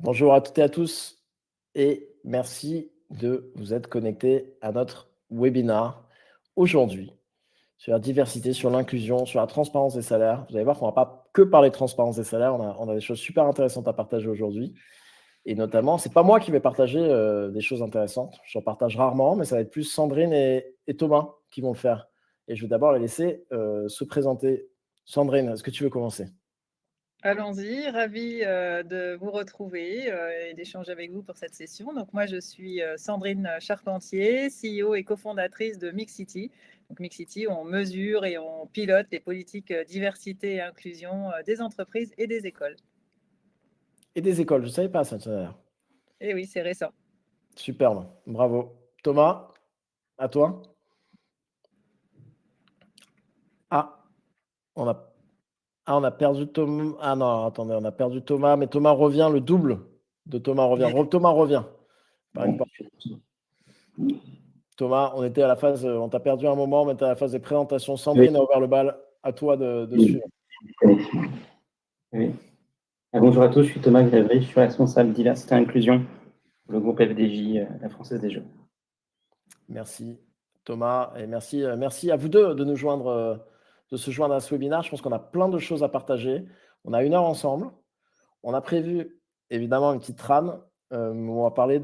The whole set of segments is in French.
Bonjour à toutes et à tous et merci de vous être connectés à notre webinar aujourd'hui sur la diversité, sur l'inclusion, sur la transparence des salaires. Vous allez voir qu'on ne va pas que parler de transparence des salaires, on a des choses super intéressantes à partager aujourd'hui. Et notamment, c'est pas moi qui vais partager des choses intéressantes, j'en partage rarement, mais ça va être plus Sandrine et Thomas qui vont le faire. Et je vais d'abord les laisser se présenter. Sandrine, est-ce que tu veux commencer? Allons-y, ravie, de vous retrouver, et d'échanger avec vous pour cette session. Donc moi, je suis, Sandrine Charpentier, CEO et cofondatrice de Mixity. Donc Mixity, on mesure et on pilote les politiques, diversité et inclusion, des entreprises et des écoles. Et des écoles, je ne savais pas ça, tout à l'heure. Et oui, c'est récent. Superbe, bravo. Thomas, à toi. Ah, on a, on a perdu Thomas. Ah non, attendez, on a perdu Thomas, mais Thomas revient, le double de Thomas revient. Thomas revient. Pareil que Bon, Thomas, on était à la phase, on t'a perdu un moment, on était à la phase des présentations. oui, Sandrine a ouvert le bal, à toi de oui, suivre. oui. Bonjour à tous, je suis Thomas Grévry, je suis responsable diversité et inclusion pour le groupe FDJ, la Française des Jeux. Merci Thomas et merci à vous deux de nous joindre, de se joindre à ce webinaire. Je pense qu'on a plein de choses à partager. On a 1 heure ensemble. On a prévu évidemment une petite trame. On va parler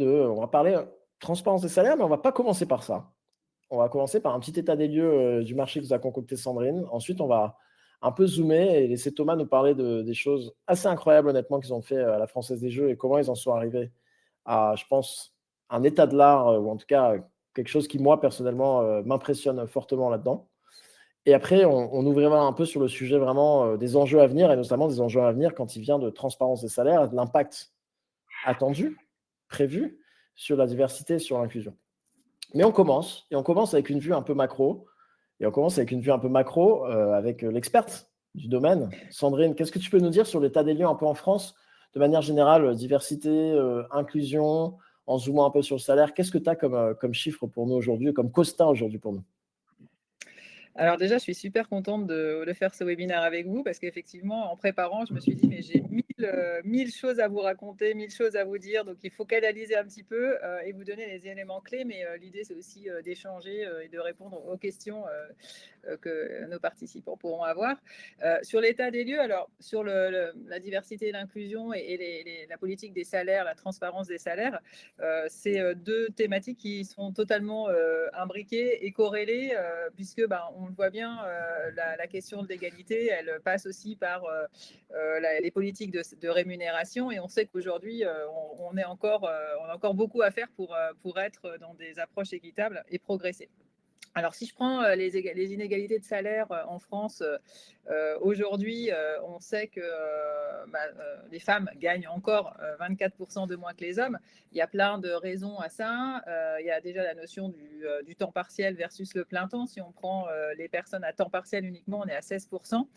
transparence des salaires, mais on ne va pas commencer par ça. On va commencer par un petit état des lieux du marché que vous a concocté Sandrine. Ensuite, on va un peu zoomer et laisser Thomas nous parler des choses assez incroyables, honnêtement, qu'ils ont fait à la Française des Jeux et comment ils en sont arrivés à, je pense, un état de l'art, ou en tout cas quelque chose qui, moi, personnellement, m'impressionne fortement là-dedans. Et après, on ouvrira un peu sur le sujet vraiment des enjeux à venir, et notamment des enjeux à venir quand il vient de transparence des salaires et de l'impact attendu, prévu, sur la diversité, sur l'inclusion. Mais on commence avec une vue un peu macro, avec l'experte du domaine. Sandrine, qu'est-ce que tu peux nous dire sur l'état des lieux un peu en France, de manière générale, diversité, inclusion, en zoomant un peu sur le salaire? Qu'est-ce que tu as comme chiffre pour nous aujourd'hui, comme constat aujourd'hui pour nous? Alors déjà, je suis super contente de faire ce webinaire avec vous parce qu'effectivement, en préparant, je me suis dit: «Mais j'ai 1000 choses à vous raconter, 1000 choses à vous dire, donc il faut canaliser un petit peu, et vous donner les éléments clés». Mais, l'idée, c'est aussi, d'échanger, et de répondre aux questions, que nos participants pourront avoir. Sur l'état des lieux, alors sur la diversité et l'inclusion et la politique des salaires, la transparence des salaires, c'est deux thématiques qui sont totalement imbriquées et corrélées, puisque ben, on le voit bien, la question de l'égalité, elle passe aussi par les politiques de rémunération, et on sait qu'aujourd'hui, on a encore beaucoup à faire pour être dans des approches équitables et progresser. Alors, si je prends les inégalités de salaire en France, aujourd'hui, on sait que les femmes gagnent encore 24% de moins que les hommes. Il y a plein de raisons à ça. Il y a déjà la notion du temps partiel versus le plein temps. Si on prend les personnes à temps partiel uniquement, on est à 16%.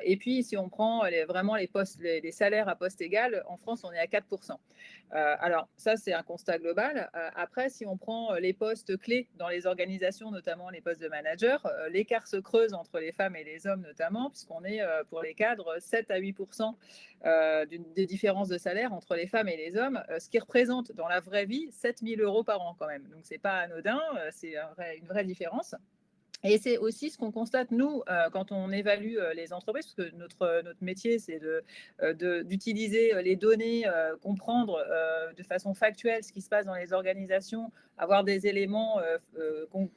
Et puis, si on prend vraiment les salaires à poste égal, en France, on est à 4%. Alors, ça, c'est un constat global. Après, si on prend les postes clés dans les organisations, notamment les postes de manager, l'écart se creuse entre les femmes et les hommes, notamment, puisqu'on est pour les cadres 7 à 8% de différence de salaire entre les femmes et les hommes, ce qui représente dans la vraie vie 7 000 euros par an quand même. Donc, c'est pas anodin, c'est une vraie différence. Et c'est aussi ce qu'on constate, nous, quand on évalue les entreprises, parce que notre métier, c'est d'utiliser les données, comprendre de façon factuelle ce qui se passe dans les organisations, avoir des éléments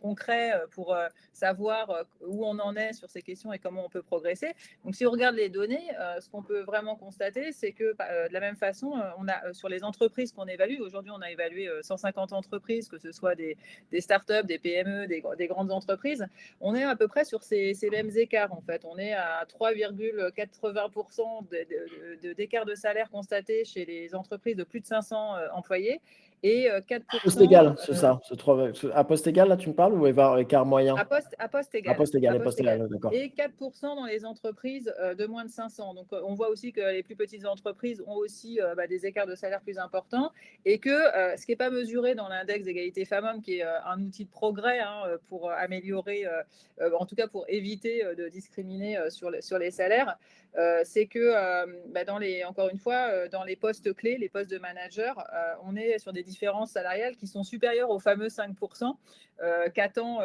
concrets pour savoir où on en est sur ces questions et comment on peut progresser. Donc, si on regarde les données, ce qu'on peut vraiment constater, c'est que de la même façon, on a sur les entreprises qu'on évalue, aujourd'hui, on a évalué 150 entreprises, que ce soit des startups, des PME, des grandes entreprises. On est à peu près sur ces mêmes écarts, en fait. On est à 3,80% d'écart de salaire constaté chez les entreprises de plus de 500 employés et Poste 4% égal, c'est ça. À poste égal, là, tu me parles ou écart moyen? à poste À égal. poste égal, À et poste poste égal. égal, d'accord. Et 4% dans les entreprises de moins de 500. Donc, on voit aussi que les plus petites entreprises ont aussi des écarts de salaire plus importants et que ce qui n'est pas mesuré dans l'index d'égalité femmes-hommes, qui est un outil de progrès pour améliorer, en tout cas pour éviter de discriminer sur les salaires, c'est que encore une fois, dans les postes clés, les postes de manager, on est sur des différences salariales qui sont supérieures aux fameux 5%. Qu'attend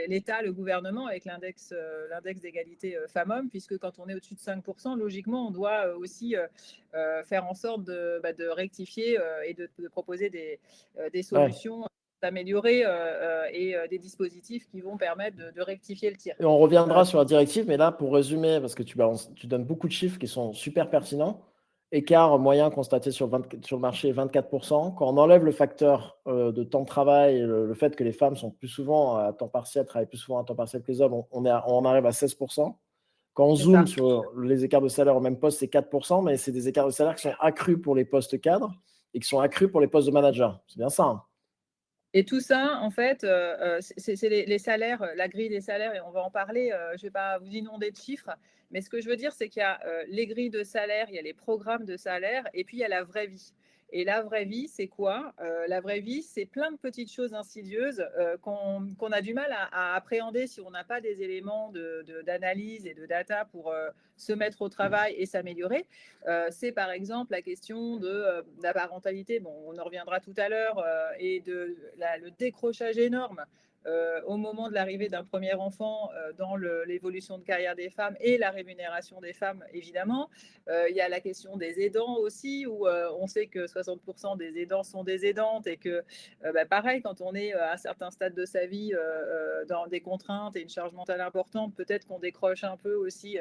l'État, le gouvernement avec l'index d'égalité femmes-hommes, puisque quand on est au-dessus de 5%, logiquement, on doit aussi faire en sorte de rectifier et de proposer des solutions, d'améliorer et des dispositifs qui vont permettre de rectifier le tir. Et on reviendra sur la directive, mais là, pour résumer, parce que tu donnes beaucoup de chiffres qui sont super pertinents. Écart moyen constaté sur le marché, 24%. Quand on enlève le facteur de temps de travail, le fait que les femmes sont plus souvent à temps partiel, travaillent plus souvent à temps partiel que les hommes, on arrive à 16%. Quand on zoome sur les écarts de salaire au même poste, c'est 4%, mais c'est des écarts de salaire qui sont accrus pour les postes cadres et qui sont accrus pour les postes de manager. C'est bien ça, hein. Et tout ça, en fait, c'est les salaires, la grille des salaires, et on va en parler. Je ne vais pas vous inonder de chiffres, mais ce que je veux dire, c'est qu'il y a les grilles de salaire, il y a les programmes de salaire, et puis il y a la vraie vie. Et la vraie vie, c'est quoi? La vraie vie, c'est plein de petites choses insidieuses qu'on a du mal à appréhender si on n'a pas des éléments d'analyse et de data pour se mettre au travail et s'améliorer. C'est par exemple la question de la parentalité, bon, on en reviendra tout à l'heure, et le décrochage énorme au moment de l'arrivée d'un premier enfant dans l'évolution de carrière des femmes et la rémunération des femmes, évidemment. Il y a la question des aidants aussi, où on sait que 60% des aidants sont des aidantes et que, pareil, quand on est à un certain stade de sa vie dans des contraintes et une charge mentale importante, peut-être qu'on décroche un peu aussi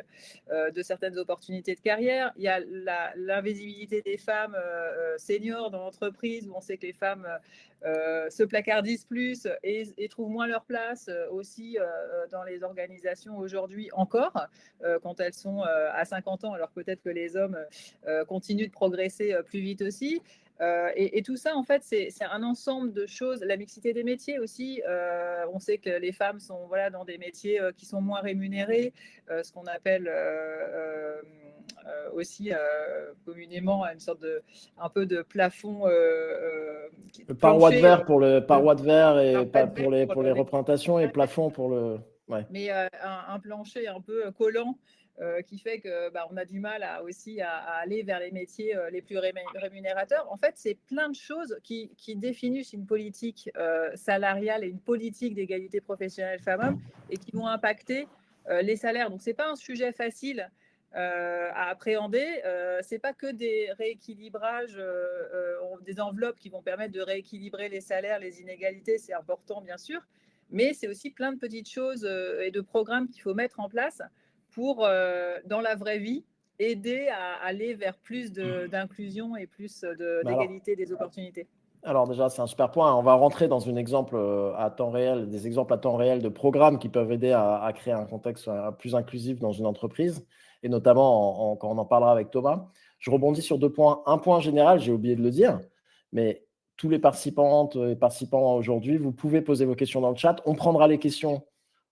de certaines opportunités de carrière. Il y a l'invisibilité des femmes seniors dans l'entreprise, où on sait que les femmes se placardisent plus et trouvent moins leur place aussi dans les organisations aujourd'hui encore, quand elles sont à 50 ans, alors peut-être que les hommes continuent de progresser plus vite aussi. Et tout ça, en fait, c'est un ensemble de choses. La mixité des métiers aussi. On sait que les femmes sont dans des métiers qui sont moins rémunérés, ce qu'on appelle aussi communément une sorte un peu de plafond. Paroi de verre Paroi de verre et pour les représentations et plafond pour le. Ouais. Mais un plancher un peu collant qui fait que on a du mal aussi à aller vers les métiers les plus rémunérateurs. En fait, c'est plein de choses qui définissent une politique salariale et une politique d'égalité professionnelle femmes-hommes et qui vont impacter les salaires. Donc, c'est pas un sujet facile à appréhender. C'est pas que des rééquilibrages, des enveloppes qui vont permettre de rééquilibrer les salaires, les inégalités. C'est important, bien sûr. Mais c'est aussi plein de petites choses et de programmes qu'il faut mettre en place pour, dans la vraie vie, aider à aller vers plus d'inclusion et plus d'égalité des opportunités. Alors déjà, c'est un super point. On va rentrer dans un exemple à temps réel, des exemples à temps réel de programmes qui peuvent aider à créer un contexte plus inclusif dans une entreprise, et notamment quand on en parlera avec Thomas. Je rebondis sur 2 points. Un point général, j'ai oublié de le dire, mais tous les participantes et participants aujourd'hui, vous pouvez poser vos questions dans le chat. On prendra les questions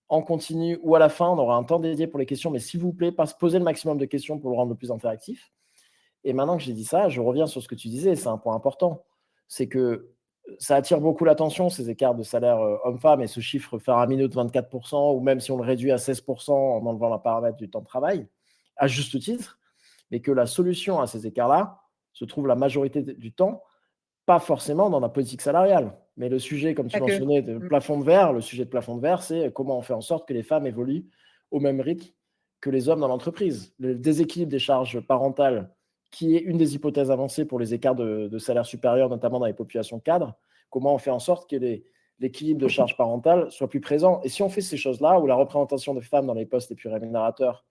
en continu ou à la fin. On aura un temps dédié pour les questions, mais s'il vous plaît, posez le maximum de questions pour le rendre le plus interactif. Et maintenant que j'ai dit ça, je reviens sur ce que tu disais, c'est un point important. C'est que ça attire beaucoup l'attention, ces écarts de salaire homme-femme, et ce chiffre faramineux de 24%, ou même si on le réduit à 16% en enlevant la paramètre du temps de travail, à juste titre, mais que la solution à ces écarts-là se trouve la majorité du temps, pas forcément dans la politique salariale. Mais le sujet, comme tu mentionnais, de plafond de verre, le sujet de plafond de verre, c'est comment on fait en sorte que les femmes évoluent au même rythme que les hommes dans l'entreprise. Le déséquilibre des charges parentales, qui est une des hypothèses avancées pour les écarts de salaire supérieurs, notamment dans les populations cadres, comment on fait en sorte que l'équilibre de charges parentales soit plus présent. Et si on fait ces choses-là, où la représentation des femmes dans les postes les plus rémunérateurs,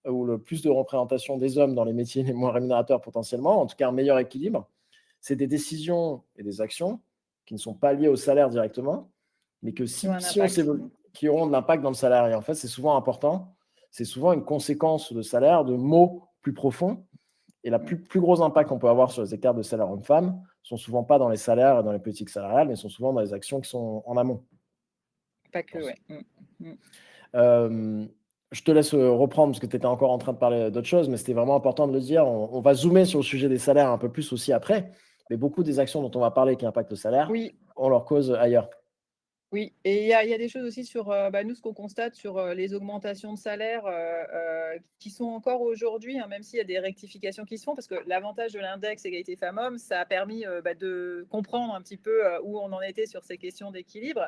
ou le plus de représentation des hommes dans les métiers les moins rémunérateurs potentiellement, en tout cas un meilleur équilibre, c'est des décisions et des actions qui ne sont pas liées au salaire directement, mais que qui auront de l'impact dans le salaire. Et en fait, c'est souvent important. C'est souvent une conséquence de salaire, de mots plus profonds, Et le plus gros impact qu'on peut avoir sur les écarts de salaire hommes-femmes sont souvent pas dans les salaires et dans les politiques salariales, mais sont souvent dans les actions qui sont en amont. Pas que, pense. ouais. Je te laisse reprendre parce que tu étais encore en train de parler d'autre chose, mais c'était vraiment important de le dire. On va zoomer sur le sujet des salaires un peu plus aussi après, mais beaucoup des actions dont on va parler qui impactent le salaire Oui, ont leur cause ailleurs. oui, et il y a des choses aussi sur, nous, ce qu'on constate sur, les augmentations de salaire, qui sont encore aujourd'hui, hein, même s'il y a des rectifications qui se font, parce que l'avantage de l'index égalité femmes-hommes, ça a permis, de comprendre un petit peu, où on en était sur ces questions d'équilibre,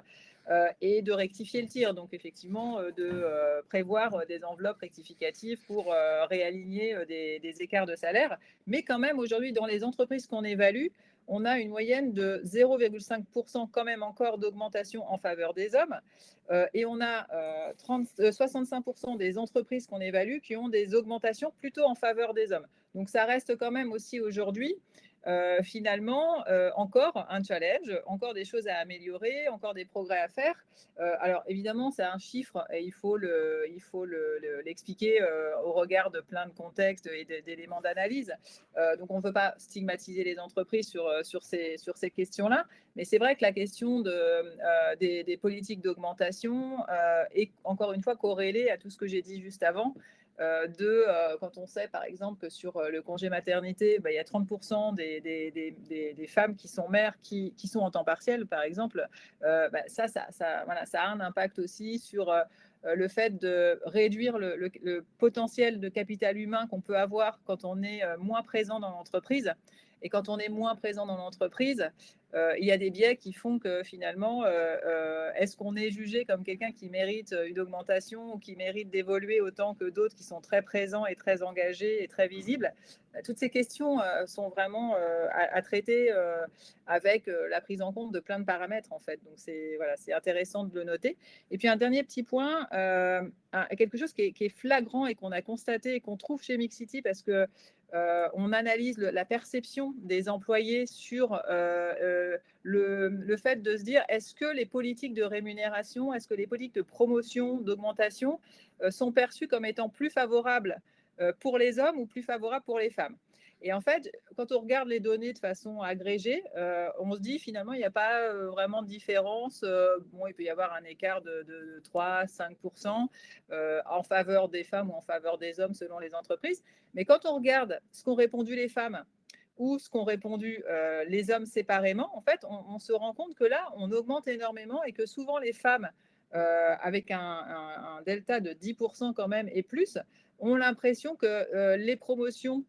et de rectifier le tir. Donc effectivement, de prévoir des enveloppes rectificatives pour réaligner des écarts de salaire. Mais quand même, aujourd'hui, dans les entreprises qu'on évalue, on a une moyenne de 0,5% quand même encore d'augmentation en faveur des hommes. Et on a 65% des entreprises qu'on évalue qui ont des augmentations plutôt en faveur des hommes. Donc ça reste quand même aussi aujourd'hui, finalement, encore un challenge, encore des choses à améliorer, encore des progrès à faire. Alors évidemment, c'est un chiffre et il faut l'expliquer au regard de plein de contextes et d'éléments d'analyse. Donc on ne peut pas stigmatiser les entreprises sur ces questions-là, mais c'est vrai que la question des politiques d'augmentation est encore une fois corrélée à tout ce que j'ai dit juste avant. Quand on sait par exemple que sur le congé maternité, il y a 30% des femmes qui sont mères qui sont en temps partiel, par exemple, ça a un impact aussi sur le fait de réduire le potentiel de capital humain qu'on peut avoir quand on est moins présent dans l'entreprise. Et quand on est moins présent dans l'entreprise, il y a des biais qui font que finalement, est-ce qu'on est jugé comme quelqu'un qui mérite une augmentation ou qui mérite d'évoluer autant que d'autres qui sont très présents et très engagés et très visibles? Toutes ces questions sont vraiment à traiter avec la prise en compte de plein de paramètres, en fait. Donc, c'est intéressant de le noter. Et puis, un dernier petit point, quelque chose qui est flagrant et qu'on a constaté et qu'on trouve chez Mixity parce que on analyse la perception des employés sur le fait de se dire est-ce que les politiques de rémunération, est-ce que les politiques de promotion, d'augmentation sont perçues comme étant plus favorables pour les hommes ou plus favorables pour les femmes. Et en fait, quand on regarde les données de façon agrégée, on se dit finalement, il n'y a pas vraiment de différence. Il peut y avoir un écart de 3-5% en faveur des femmes ou en faveur des hommes selon les entreprises. Mais quand on regarde ce qu'ont répondu les femmes ou ce qu'ont répondu les hommes séparément, en fait, on se rend compte que là, on augmente énormément et que souvent les femmes, avec un delta de 10% quand même et plus, ont l'impression que les promotions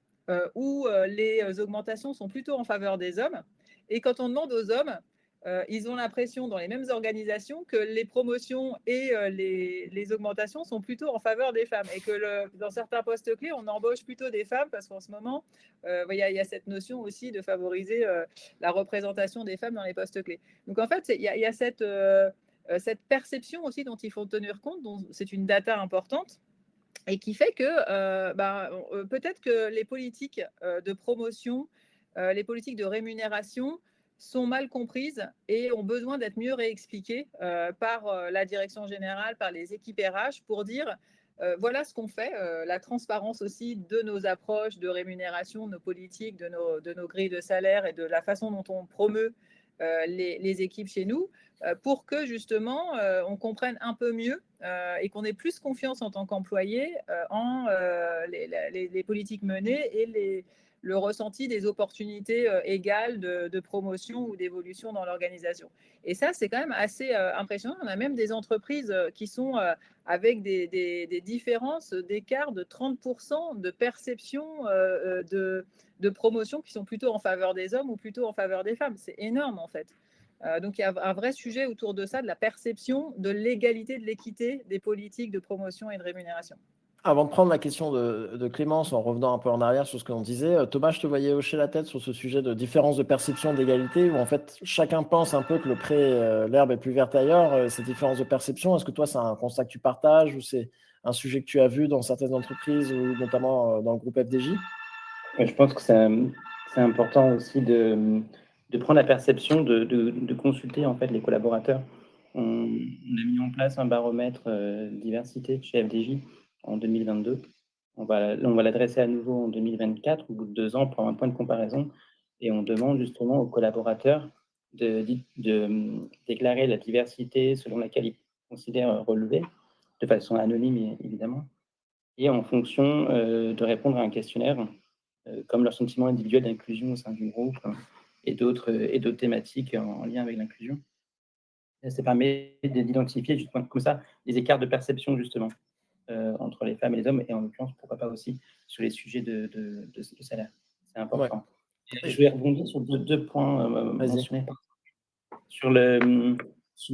ou les augmentations sont plutôt en faveur des hommes. Et quand on demande aux hommes, ils ont l'impression dans les mêmes organisations que les promotions et les augmentations sont plutôt en faveur des femmes et que dans certains postes clés, on embauche plutôt des femmes parce qu'en ce moment, il y a cette notion aussi de favoriser la représentation des femmes dans les postes clés. Donc en fait, il y a cette perception aussi dont il faut tenir compte, dont c'est une data importante et qui fait que peut-être que les politiques de promotion, les politiques de rémunération sont mal comprises et ont besoin d'être mieux réexpliquées par la direction générale, par les équipes RH pour dire voilà ce qu'on fait, la transparence aussi de nos approches de rémunération, de nos politiques, de nos grilles de salaire et de la façon dont on promeut les équipes chez nous pour que justement on comprenne un peu mieux et qu'on ait plus confiance en tant qu'employé en les politiques menées et le ressenti des opportunités égales de promotion ou d'évolution dans l'organisation. Et ça, c'est quand même assez impressionnant. On a même des entreprises qui sont avec des différences d'écart de 30% de perception de promotion qui sont plutôt en faveur des hommes ou plutôt en faveur des femmes. C'est énorme en fait. Donc il y a un vrai sujet autour de ça, de la perception de l'égalité, de l'équité des politiques de promotion et de rémunération. Avant de prendre la question de Clémence, en revenant un peu en arrière sur ce que l'on disait, Thomas, je te voyais hocher la tête sur ce sujet de différence de perception d'égalité, où en fait chacun pense un peu que l'herbe est plus verte ailleurs, cette différence de perception. Est-ce que toi, c'est un constat que tu partages ou c'est un sujet que tu as vu dans certaines entreprises ou notamment dans le groupe FDJ? Je pense que c'est important aussi de prendre la perception, de consulter en fait les collaborateurs. On a mis en place un baromètre diversité chez FDJ en 2022 On va l'adresser à nouveau en 2024, au bout de 2 ans, pour un point de comparaison. Et on demande justement aux collaborateurs de déclarer la diversité selon laquelle ils considèrent relever, de façon anonyme évidemment, et en fonction de répondre à un questionnaire, comme leur sentiment individuel d'inclusion au sein du groupe et d'autres thématiques en lien avec l'inclusion. Et ça permet d'identifier justement comme ça les écarts de perception justement entre les femmes et les hommes, et en l'occurrence, pourquoi pas aussi sur les sujets de salaire. C'est Ouais. important. Et je vais rebondir sur deux points Vas-y. mentionnés. Sur le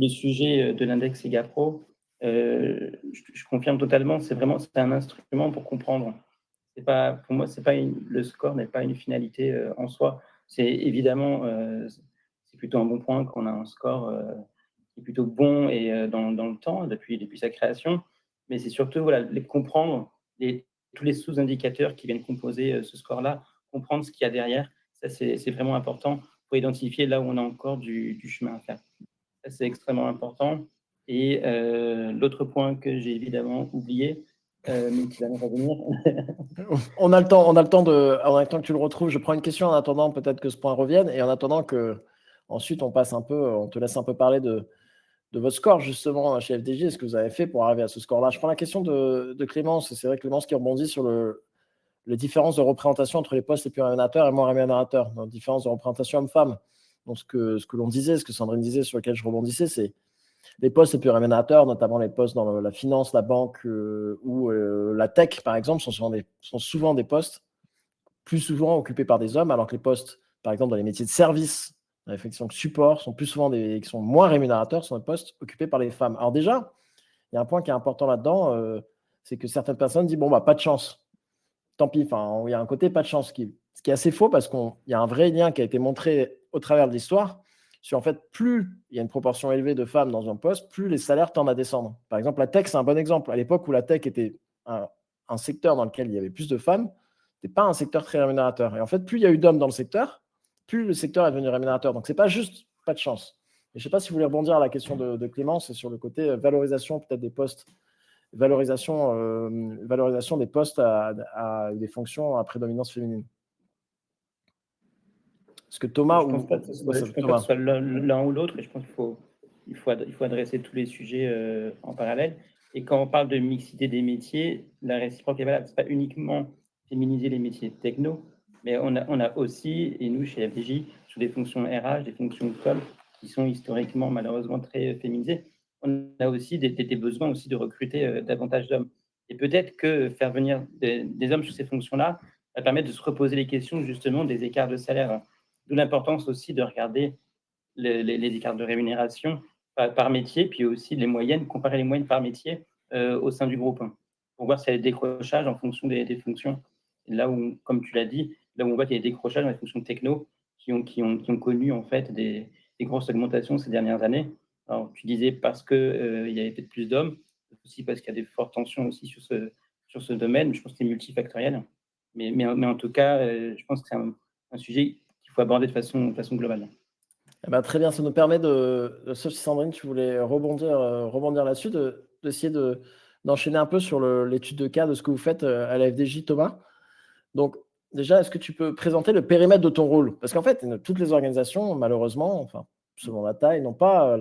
sujet de l'index EGAPRO, je confirme totalement, c'est un instrument pour comprendre. Pour moi, le score n'est pas une finalité en soi. C'est évidemment, c'est plutôt un bon point qu'on a un score qui est plutôt bon et dans le temps, depuis sa création. Mais c'est surtout comprendre tous les sous-indicateurs qui viennent composer ce score-là, comprendre ce qu'il y a derrière. Ça, c'est vraiment important pour identifier là où on a encore du chemin à faire. Ça, c'est extrêmement important. Et l'autre point que j'ai évidemment oublié, mais qui va me revenir. On a le temps que tu le retrouves. Je prends une question en attendant peut-être que ce point revienne, et en attendant que ensuite on te laisse un peu parler de votre score justement chez FDJ, ce que vous avez fait pour arriver à ce score-là. Je prends la question de Clémence. C'est vrai Clémence qui rebondit sur les différences de représentation entre les postes les plus rémunérateurs et moins rémunérateurs, donc différence de représentation homme-femme. Donc ce que l'on disait, ce que Sandrine disait, sur lequel je rebondissais, c'est les postes les plus rémunérateurs, notamment les postes dans la finance, la banque ou la tech, par exemple, sont souvent des postes plus souvent occupés par des hommes, alors que les postes, par exemple, dans les métiers de service, dans les fonctions de support, sont plus souvent qui sont moins rémunérateurs, sont des postes occupés par les femmes. Alors déjà, il y a un point qui est important là-dedans, c'est que certaines personnes disent, bon, bah, pas de chance. Tant pis, enfin, il y a un côté pas de chance, ce qui est assez faux, parce qu'il y a un vrai lien qui a été montré au travers de l'histoire sur, en fait, plus il y a une proportion élevée de femmes dans un poste, plus les salaires tendent à descendre. Par exemple, la tech, c'est un bon exemple. À l'époque où la tech était un secteur dans lequel il y avait plus de femmes, ce n'était pas un secteur très rémunérateur. Et en fait, plus il y a eu d'hommes dans le secteur, plus le secteur est devenu rémunérateur. Donc, ce n'est pas juste pas de chance. Et je ne sais pas si vous voulez rebondir à la question de Clémence, c'est sur le côté valorisation peut-être des postes, valorisation des postes à des fonctions à prédominance féminine. Est-ce que Thomas Je ne pense pas que ce soit l'un ou l'autre, et je pense qu'il faut adresser tous les sujets en parallèle. Et quand on parle de mixité des métiers, la réciproque est valable. Ce n'est pas uniquement féminiser les métiers techno, mais on a aussi, et nous chez FDJ, sur des fonctions RH, des fonctions de com, qui sont historiquement malheureusement très féminisées, on a aussi des besoins aussi de recruter davantage d'hommes. Et peut-être que faire venir des hommes sur ces fonctions-là va permettre de se reposer les questions justement des écarts de salaire. D'où l'importance aussi de regarder les écarts de rémunération par métier, puis aussi comparer les moyennes par métier au sein du groupe, pour voir s'il y a des décrochages en fonction des fonctions. Et là où, comme tu l'as dit, là où on voit qu'il y a des décrochages dans les fonctions techno qui ont connu en fait des grosses augmentations ces dernières années. Alors, tu disais parce qu'il y avait peut-être plus d'hommes, aussi parce qu'il y a des fortes tensions aussi sur ce domaine. Je pense que c'est multifactoriel. Mais en tout cas, je pense que c'est un sujet qu'il faut aborder de façon globale. Eh ben, très bien, ça nous permet sauf si Sandrine, tu voulais rebondir là-dessus, d'essayer d'enchaîner un peu sur l'étude de cas de ce que vous faites à la FDJ, Thomas. Donc, déjà, est-ce que tu peux présenter le périmètre de ton rôle? Parce qu'en fait, toutes les organisations, malheureusement, enfin, selon la taille, n'ont pas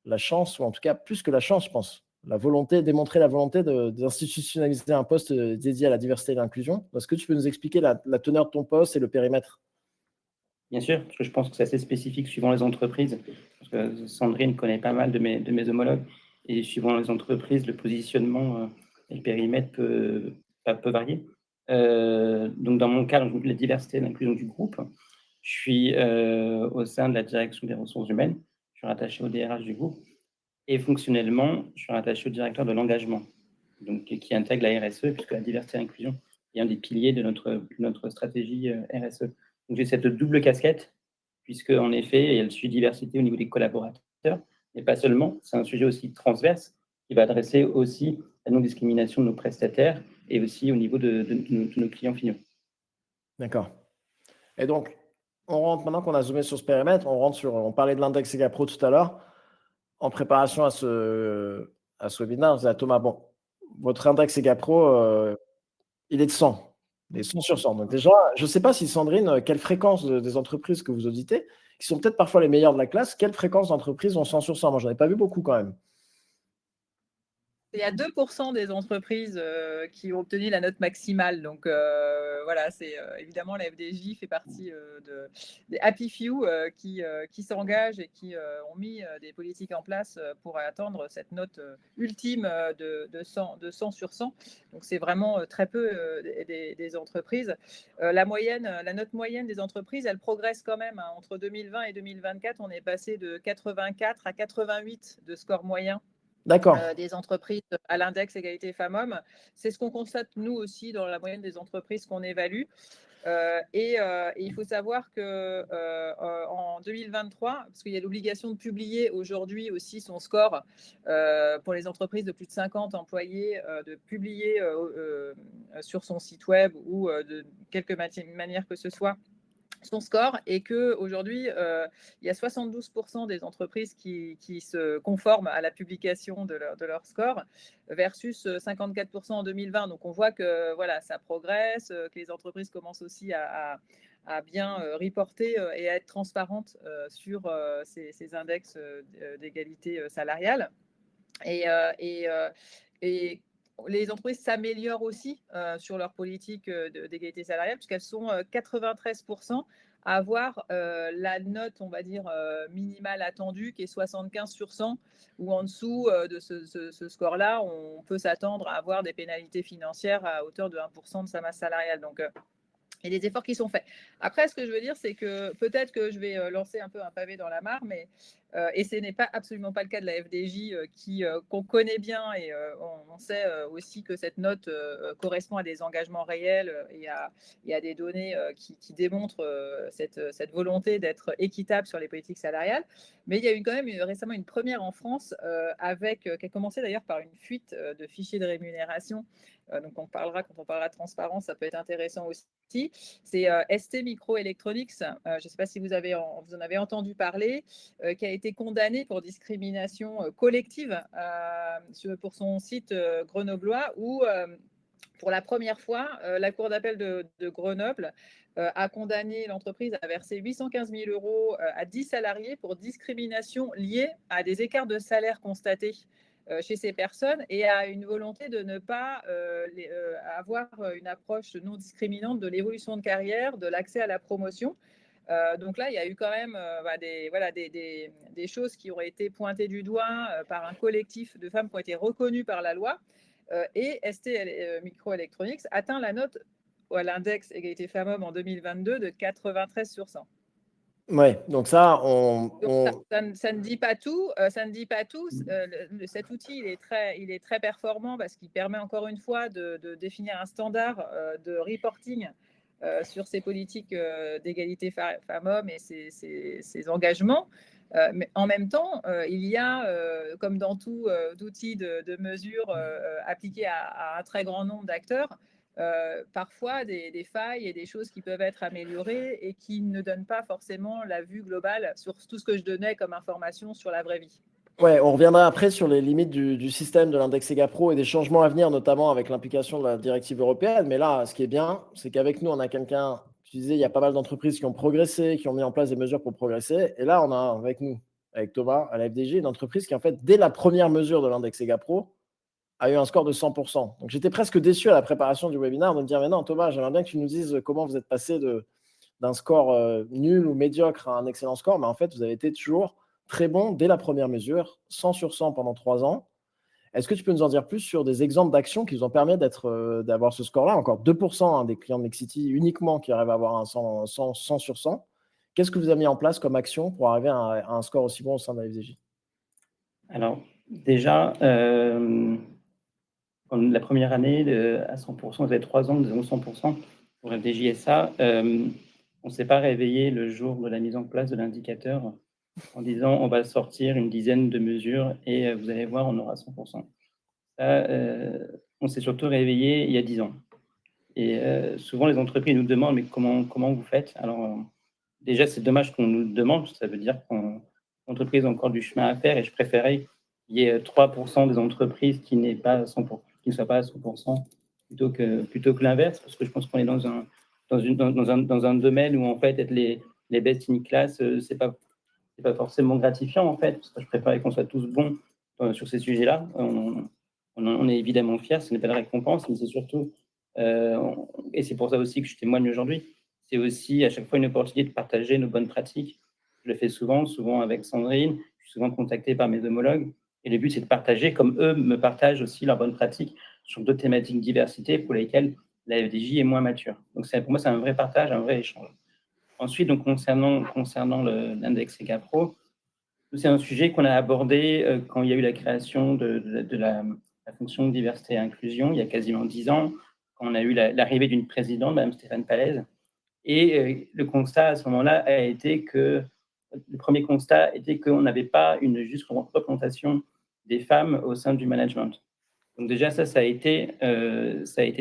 la chance, ou en tout cas plus que la chance, je pense, démontrer la volonté d'institutionnaliser un poste dédié à la diversité et l'inclusion. Est-ce que tu peux nous expliquer la teneur de ton poste et le périmètre? Bien sûr, parce que je pense que c'est assez spécifique suivant les entreprises. Parce que Sandrine connaît pas mal de mes homologues, et suivant les entreprises, le positionnement et le périmètre peut varier. Donc, dans mon cas, la diversité et l'inclusion du groupe, je suis au sein de la direction des ressources humaines. Je suis rattaché au DRH du groupe. Et fonctionnellement, je suis rattaché au directeur de l'engagement, donc qui intègre la RSE, puisque la diversité et l'inclusion est un des piliers de notre stratégie RSE. Donc j'ai cette double casquette, puisque en effet, il y a le sujet diversité au niveau des collaborateurs, mais pas seulement. C'est un sujet aussi transverse qui va adresser aussi la non-discrimination de nos prestataires et aussi au niveau de nos clients finaux. D'accord. Et donc, on rentre, maintenant qu'on a zoomé sur ce périmètre, on parlait de l'index EGAPRO tout à l'heure. En préparation à ce webinaire, je disais à Thomas, bon, votre index EGAPRO, Il est de 100. Il est 100 sur 100. Donc déjà, je ne sais pas si Sandrine, quelle fréquence des entreprises que vous auditez, qui sont peut-être parfois les meilleures de la classe, quelle fréquence d'entreprises ont 100 sur 100? Moi, je n'en ai pas vu beaucoup quand même. Il y a 2% des entreprises qui ont obtenu la note maximale. Donc voilà, c'est évidemment la FDJ fait partie des Happy Few qui s'engagent et qui ont mis des politiques en place pour atteindre cette note ultime de 100 sur 100. Donc c'est vraiment très peu des entreprises. La note moyenne des entreprises, elle progresse quand même. Hein. Entre 2020 et 2024, on est passé de 84 à 88 de score moyen. Des entreprises à l'index égalité femmes-hommes. C'est ce qu'on constate nous aussi dans la moyenne des entreprises qu'on évalue. Et il faut savoir qu'en 2023, parce qu'il y a l'obligation de publier aujourd'hui aussi son score pour les entreprises de plus de 50 employés, de publier sur son site web ou de quelque manière que ce soit son score, et qu'aujourd'hui, il y a 72% des entreprises qui se conforment à la publication de leur score versus 54% en 2020. Donc, on voit que voilà, ça progresse, que les entreprises commencent aussi à bien reporter et à être transparentes sur ces index d'égalité salariale. Et les entreprises s'améliorent aussi sur leur politique d'égalité salariale, puisqu'elles sont 93% à avoir la note, on va dire, minimale attendue, qui est 75 sur 100, ou en dessous de ce score-là, on peut s'attendre à avoir des pénalités financières à hauteur de 1% de sa masse salariale. Donc, il y a des efforts qui sont faits. Après, ce que je veux dire, c'est que peut-être que je vais lancer un peu un pavé dans la mare, mais et ce n'est pas absolument pas le cas de la FDJ qu'on connaît bien, et on sait aussi que cette note correspond à des engagements réels et à des données qui démontrent cette volonté d'être équitable sur les politiques salariales. Mais il y a eu quand même récemment une première en France qui a commencé d'ailleurs par une fuite de fichiers de rémunération. Donc quand on parlera de transparence, ça peut être intéressant aussi. C'est ST Microelectronics, je ne sais pas si vous en avez entendu parler, qui a été condamné pour discrimination collective pour son site grenoblois, où pour la première fois, la Cour d'appel de Grenoble a condamné l'entreprise à verser 815 000 € à 10 salariés pour discrimination liée à des écarts de salaire constatés chez ces personnes, et à une volonté de ne pas avoir une approche non discriminante de l'évolution de carrière, de l'accès à la promotion. Donc là, il y a eu quand même des choses qui ont été pointées du doigt par un collectif de femmes qui ont été reconnues par la loi. Et ST Microelectronics atteint la note à l'index égalité femmes-hommes en 2022 de 93 sur 100. Ouais, donc ça, ça ne dit pas tout. Cet outil, il est très performant parce qu'il permet encore une fois de définir un standard de reporting sur ces politiques d'égalité femmes-hommes et ces engagements. Mais en même temps, il y a, comme dans tout outil de mesure appliqué à un très grand nombre d'acteurs, parfois des failles et des choses qui peuvent être améliorées et qui ne donnent pas forcément la vue globale sur tout ce que je donnais comme information sur la vraie vie. Ouais, on reviendra après sur les limites du système de l'index EGAPRO et des changements à venir, notamment avec l'implication de la directive européenne. Mais là, ce qui est bien, c'est qu'avec nous, on a quelqu'un, tu disais, il y a pas mal d'entreprises qui ont progressé, qui ont mis en place des mesures pour progresser. Et là, on a avec nous, avec Thomas, à la FDJ, une entreprise qui, en fait, dès la première mesure de l'index EGAPRO, a eu un score de 100%. Donc, j'étais presque déçu à la préparation du webinaire de me dire, mais non, Thomas, j'aimerais bien que tu nous dises comment vous êtes passé d'un score nul ou médiocre à un excellent score. Mais en fait, vous avez été toujours très bon dès la première mesure, 100 sur 100 pendant 3 ans. Est-ce que tu peux nous en dire plus sur des exemples d'actions qui vous ont permis d'avoir ce score-là? Encore 2% des clients de Nexity uniquement qui arrivent à avoir un 100 sur 100. Qu'est-ce que vous avez mis en place comme action pour arriver à un score aussi bon au sein de la FDJ? Alors, déjà, la première année à 100%, vous avez 3 ans, nous avons 100% pour FDJ-SA. On ne s'est pas réveillé le jour de la mise en place de l'indicateur en disant on va sortir une dizaine de mesures et vous allez voir, on aura 100%. Ça, on s'est surtout réveillé il y a 10 ans. Et souvent, les entreprises nous demandent mais comment vous faites? Alors, déjà, c'est dommage qu'on nous demande, parce que ça veut dire qu'on l'entreprise a encore du chemin à faire, et je préférais qu'il y ait 3% des entreprises qui ne soient pas à 100%, plutôt que l'inverse, parce que je pense qu'on est dans un domaine où en fait être les best in class, c'est pas forcément gratifiant en fait, parce que je préférais qu'on soit tous bons sur ces sujets-là. On est évidemment fiers, ce n'est pas la récompense, mais c'est surtout, et c'est pour ça aussi que je témoigne aujourd'hui, c'est aussi à chaque fois une opportunité de partager nos bonnes pratiques. Je le fais souvent avec Sandrine, je suis souvent contacté par mes homologues, et le but c'est de partager, comme eux me partagent aussi leurs bonnes pratiques sur d'autres thématiques diversité pour lesquelles la FDJ est moins mature. Donc pour moi c'est un vrai partage, un vrai échange. Ensuite, donc, concernant l'index EGAPRO, c'est un sujet qu'on a abordé quand il y a eu la création de la fonction de diversité et inclusion, il y a quasiment 10 ans, quand on a eu l'arrivée d'une présidente, Mme Stéphane Palaise. Et le constat à ce moment-là le premier constat était qu'on n'avait pas une juste représentation des femmes au sein du management. Donc déjà, ça a été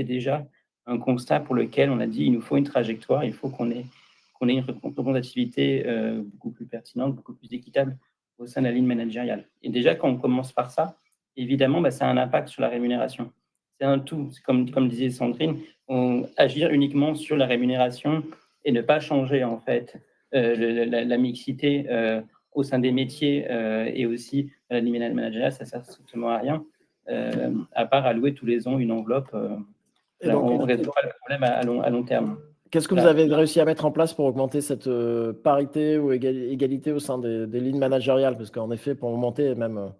déjà un constat pour lequel on a dit il nous faut une trajectoire, il faut qu'on ait une représentativité beaucoup plus pertinente, beaucoup plus équitable au sein de la ligne managériale. Et déjà, quand on commence par ça, évidemment, ça a un impact sur la rémunération. C'est un tout, comme disait Sandrine, agir uniquement sur la rémunération et ne pas changer en fait la mixité au sein des métiers et aussi la ligne managériale, ça ne sert strictement à rien. À part allouer tous les ans une enveloppe, on ne résout pas le problème à long terme. Qu'est-ce que vous avez réussi à mettre en place pour augmenter cette parité ou égalité au sein des lignes managériales? Parce qu'en effet, pour augmenter, même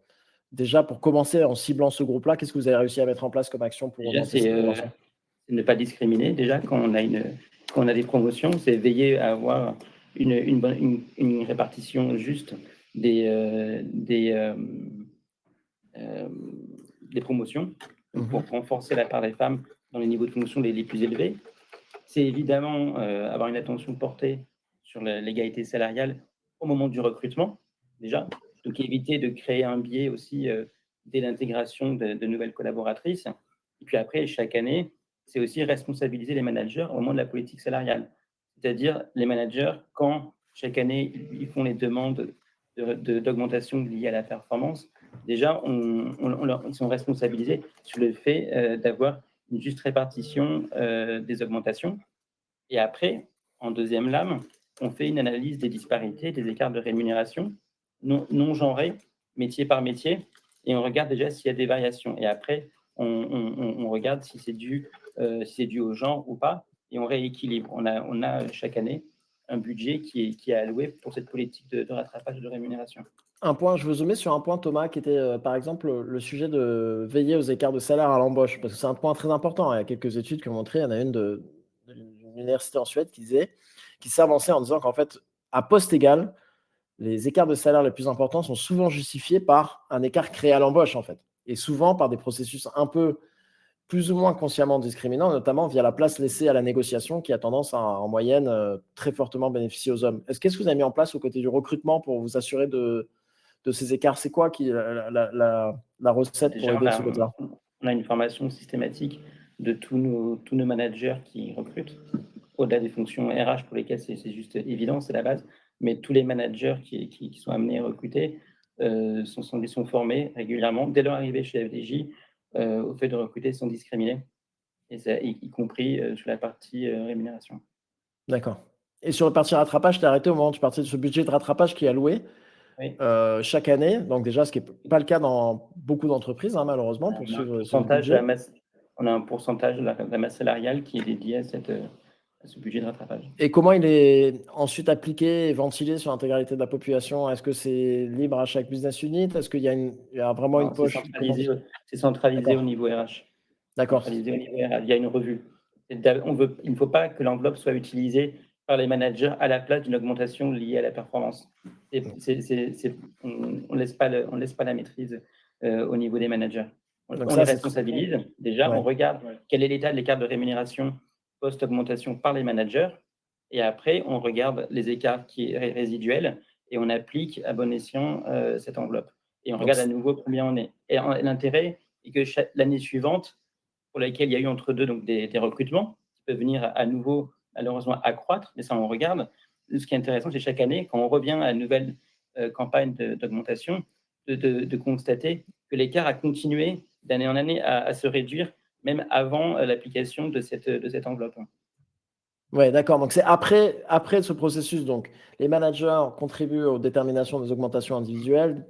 déjà pour commencer en ciblant ce groupe-là, qu'est-ce que vous avez réussi à mettre en place comme action pour augmenter cette proportion? C'est ne pas discriminer. Déjà, quand on a des promotions, c'est veiller à avoir une répartition juste des promotions, pour renforcer la part des femmes dans les niveaux de fonction les plus élevés. C'est évidemment avoir une attention portée sur l'égalité salariale au moment du recrutement, déjà. Donc éviter de créer un biais aussi dès l'intégration de nouvelles collaboratrices. Et puis après, chaque année, c'est aussi responsabiliser les managers au moment de la politique salariale. C'est-à-dire les managers, quand chaque année, ils font les demandes d'augmentation liées à la performance, déjà, ils sont responsabilisés sur le fait d'avoir une juste répartition des augmentations. Et après, en deuxième lame, on fait une analyse des disparités, des écarts de rémunération non genrés, métier par métier, et on regarde déjà s'il y a des variations. Et après, on regarde si c'est dû au genre ou pas, et on rééquilibre. On a chaque année un budget qui est alloué pour cette politique de rattrapage de rémunération. Je veux zoomer sur un point, Thomas, qui était par exemple le sujet de veiller aux écarts de salaire à l'embauche, parce que c'est un point très important. Il y a quelques études qui ont montré, il y en a une d'une université en Suède qui s'est avancée en disant qu'en fait, à poste égal, les écarts de salaire les plus importants sont souvent justifiés par un écart créé à l'embauche, en fait, et souvent par des processus un peu plus ou moins consciemment discriminants, notamment via la place laissée à la négociation qui a tendance à, en moyenne, très fortement bénéficier aux hommes. Qu'est-ce que vous avez mis en place au côté du recrutement pour vous assurer de ces écarts? C'est quoi la recette pour aider de ce côté-là? On a une formation systématique de tous nos managers qui recrutent, au-delà des fonctions RH pour lesquelles c'est juste évident, c'est la base, mais tous les managers qui sont amenés à recruter sont formés régulièrement, dès leur arrivée chez FDJ, au fait de recruter sans discriminer, et ça, y compris sur la partie rémunération. D'accord. Et sur la partie rattrapage, tu as arrêté au moment où tu partais de ce budget de rattrapage qui est alloué chaque année. Donc déjà, ce qui n'est pas le cas dans beaucoup d'entreprise, malheureusement, pour suivre ce budget. On a un pourcentage de la masse salariale qui est dédié à ce budget de rattrapage. Et comment il est ensuite appliqué et ventilé sur l'intégralité de la population? Est-ce que c'est libre à chaque business unit? Est-ce qu'il y a vraiment une poche? C'est centralisé au niveau RH. D'accord. Il y a une revue. Il ne faut pas que l'enveloppe soit utilisée par les managers à la place d'une augmentation liée à la performance. On ne laisse pas la maîtrise au niveau des managers. On les responsabilise. Déjà, on regarde quel est l'état de l'écart de rémunération post-augmentation par les managers. Et après, on regarde les écarts qui sont résiduels et on applique à bon escient cette enveloppe. Et on regarde à nouveau combien on est. Et l'intérêt est que l'année suivante, pour laquelle il y a eu entre deux donc des recrutements qui peuvent venir à nouveau, malheureusement, accroître, mais ça, on regarde. Ce qui est intéressant, c'est chaque année, quand on revient à une nouvelle campagne d'augmentation, de constater que l'écart a continué d'année en année à se réduire même avant l'application de cette enveloppe. Ouais, d'accord. Donc, c'est après ce processus, donc, les managers contribuent aux déterminations des augmentations individuelles,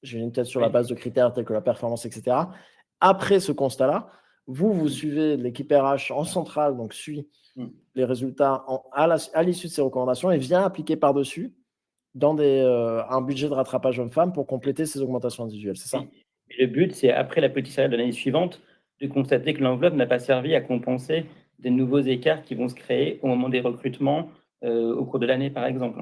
j'imagine peut-être sur la Oui. base de critères tels que la performance, etc. Après ce constat-là, vous suivez l'équipe RH en centrale, donc suit les résultats à l'issue de ces recommandations et vient appliquer par-dessus dans un budget de rattrapage homme-femme pour compléter ces augmentations individuelles, c'est ça? Oui. Et le but, c'est après la petite salariale de l'année suivante, de constater que l'enveloppe n'a pas servi à compenser des nouveaux écarts qui vont se créer au moment des recrutements, au cours de l'année, par exemple.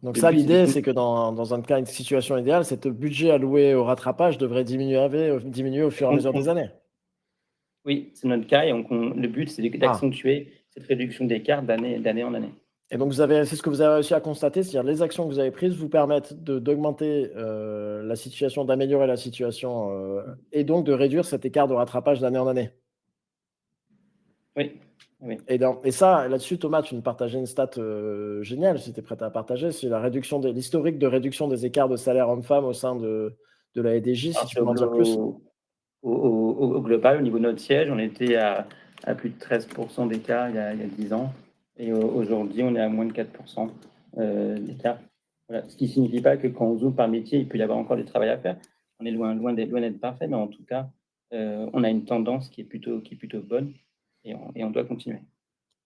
Donc Le ça, but, c'est de l'idée, c'est que dans un cas, une situation idéale, c'est que le budget alloué au rattrapage devrait diminuer au fur et à mesure des années. Oui, c'est notre cas et le but, c'est d'accentuer cette réduction d'écart d'année en année. Et donc c'est ce que vous avez réussi à constater, c'est-à-dire les actions que vous avez prises vous permettent d'augmenter la situation, d'améliorer la situation et donc de réduire cet écart de rattrapage d'année en année. Oui, oui. Et ça, là-dessus, Thomas, tu nous partageais une stat géniale, si tu es prêt à partager, c'est l'historique de réduction des écarts de salaire homme-femme au sein de la EDJ, si tu peux en dire plus. Au global, au niveau de notre siège, on était à plus de 13% d'écart il y a 10 ans. Et aujourd'hui, on est à moins de 4% d'écart. Voilà. Ce qui ne signifie pas que quand on zoome par métier, il peut y avoir encore du travail à faire. On est loin d'être parfait, mais en tout cas, on a une tendance qui est plutôt bonne et on doit continuer.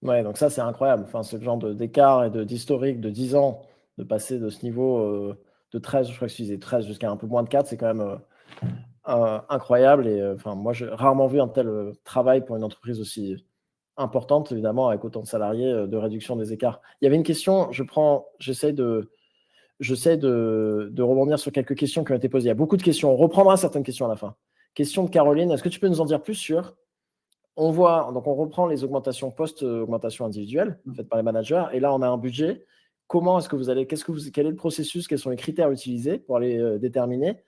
Ouais, donc ça, c'est incroyable. Enfin, ce genre d'écart et d'historique de 10 ans, de passer de ce niveau de 13, je crois que tu disais 13 jusqu'à un peu moins de 4, c'est quand même incroyable. Et enfin, moi, j'ai rarement vu un tel travail pour une entreprise aussi importante, évidemment, avec autant de salariés, de réduction des écarts. Il y avait une question, j'essaie de rebondir sur quelques questions qui ont été posées. Il y a beaucoup de questions. On reprendra certaines questions à la fin. Question de Caroline, est-ce que tu peux nous en dire plus sur on reprend les augmentations post-augmentation individuelle faites par les managers, et là, on a un budget. Comment est-ce que quel est le processus, quels sont les critères utilisés pour aller déterminer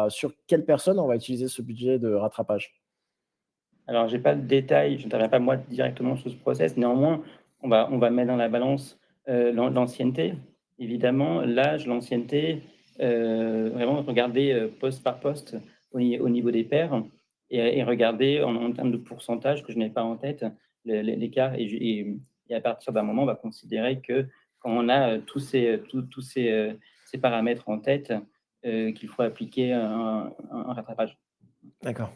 sur quelle personne on va utiliser ce budget de rattrapage? Alors, j'ai pas de détails, je n'interviens pas moi directement sur ce process. Néanmoins, on va mettre dans la balance l'ancienneté, évidemment, l'âge, l'ancienneté, vraiment regarder poste par poste au niveau des pairs et regarder en termes de pourcentage, que je n'ai pas en tête, l'écart. Et à partir d'un moment, on va considérer que quand on a tous ces paramètres en tête, qu'il faut appliquer un rattrapage. D'accord.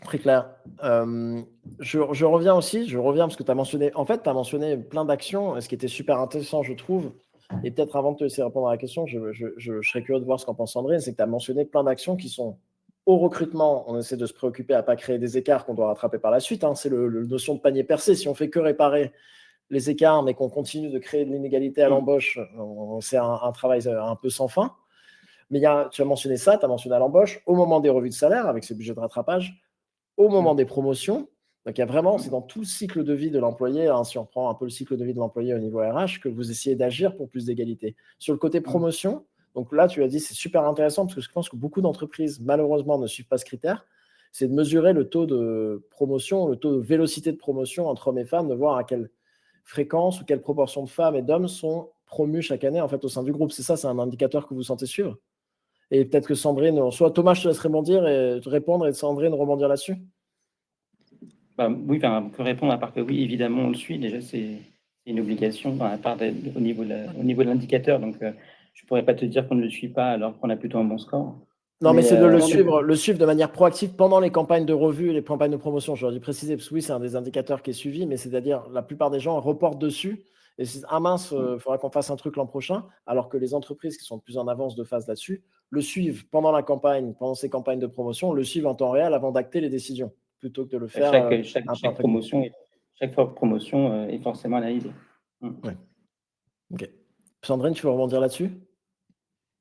Très clair. Je reviens parce que tu as mentionné plein d'actions, ce qui était super intéressant, je trouve. Et peut-être avant de te laisser répondre à la question, je serais curieux de voir ce qu'en pense Sandrine, c'est que tu as mentionné plein d'actions qui sont au recrutement. On essaie de se préoccuper à ne pas créer des écarts qu'on doit rattraper par la suite. C'est la notion de panier percé. Si on fait que réparer les écarts, mais qu'on continue de créer de l'inégalité à l'embauche, c'est un travail un peu sans fin. Mais tu as mentionné ça, tu as mentionné à l'embauche, au moment des revues de salaire, avec ce budget de rattrapage, au moment des promotions. Donc, il y a vraiment, c'est dans tout le cycle de vie de l'employé, si on prend un peu le cycle de vie de l'employé au niveau RH, que vous essayez d'agir pour plus d'égalité. Sur le côté promotion, donc là, tu as dit, c'est super intéressant parce que je pense que beaucoup d'entreprises, malheureusement, ne suivent pas ce critère. C'est de mesurer le taux de promotion, le taux de vélocité de promotion entre hommes et femmes, de voir à quelle fréquence ou quelle proportion de femmes et d'hommes sont promus chaque année en fait, au sein du groupe. C'est ça, c'est un indicateur que vous sentez suivre. Et peut-être que Sandrine, soit Thomas, je te laisse répondre et Sandrine rebondir là-dessus. Oui, on peut répondre à part que oui, évidemment, on le suit. Déjà, c'est une obligation au niveau de l'indicateur. Donc, je ne pourrais pas te dire qu'on ne le suit pas alors qu'on a plutôt un bon score. Non, mais c'est de le suivre de manière proactive pendant les campagnes de revue et les campagnes de promotion. J'aurais dû préciser, parce que oui, c'est un des indicateurs qui est suivi, mais c'est-à-dire la plupart des gens reportent dessus. Et c'est mince, il faudra qu'on fasse un truc l'an prochain, alors que les entreprises qui sont plus en avance de phase là-dessus le suivent pendant la campagne, pendant ces campagnes de promotion, le suivent en temps réel avant d'acter les décisions, plutôt que de le faire. Chaque promotion est forcément analysée. Ouais. Ok. Sandrine, tu veux rebondir là-dessus?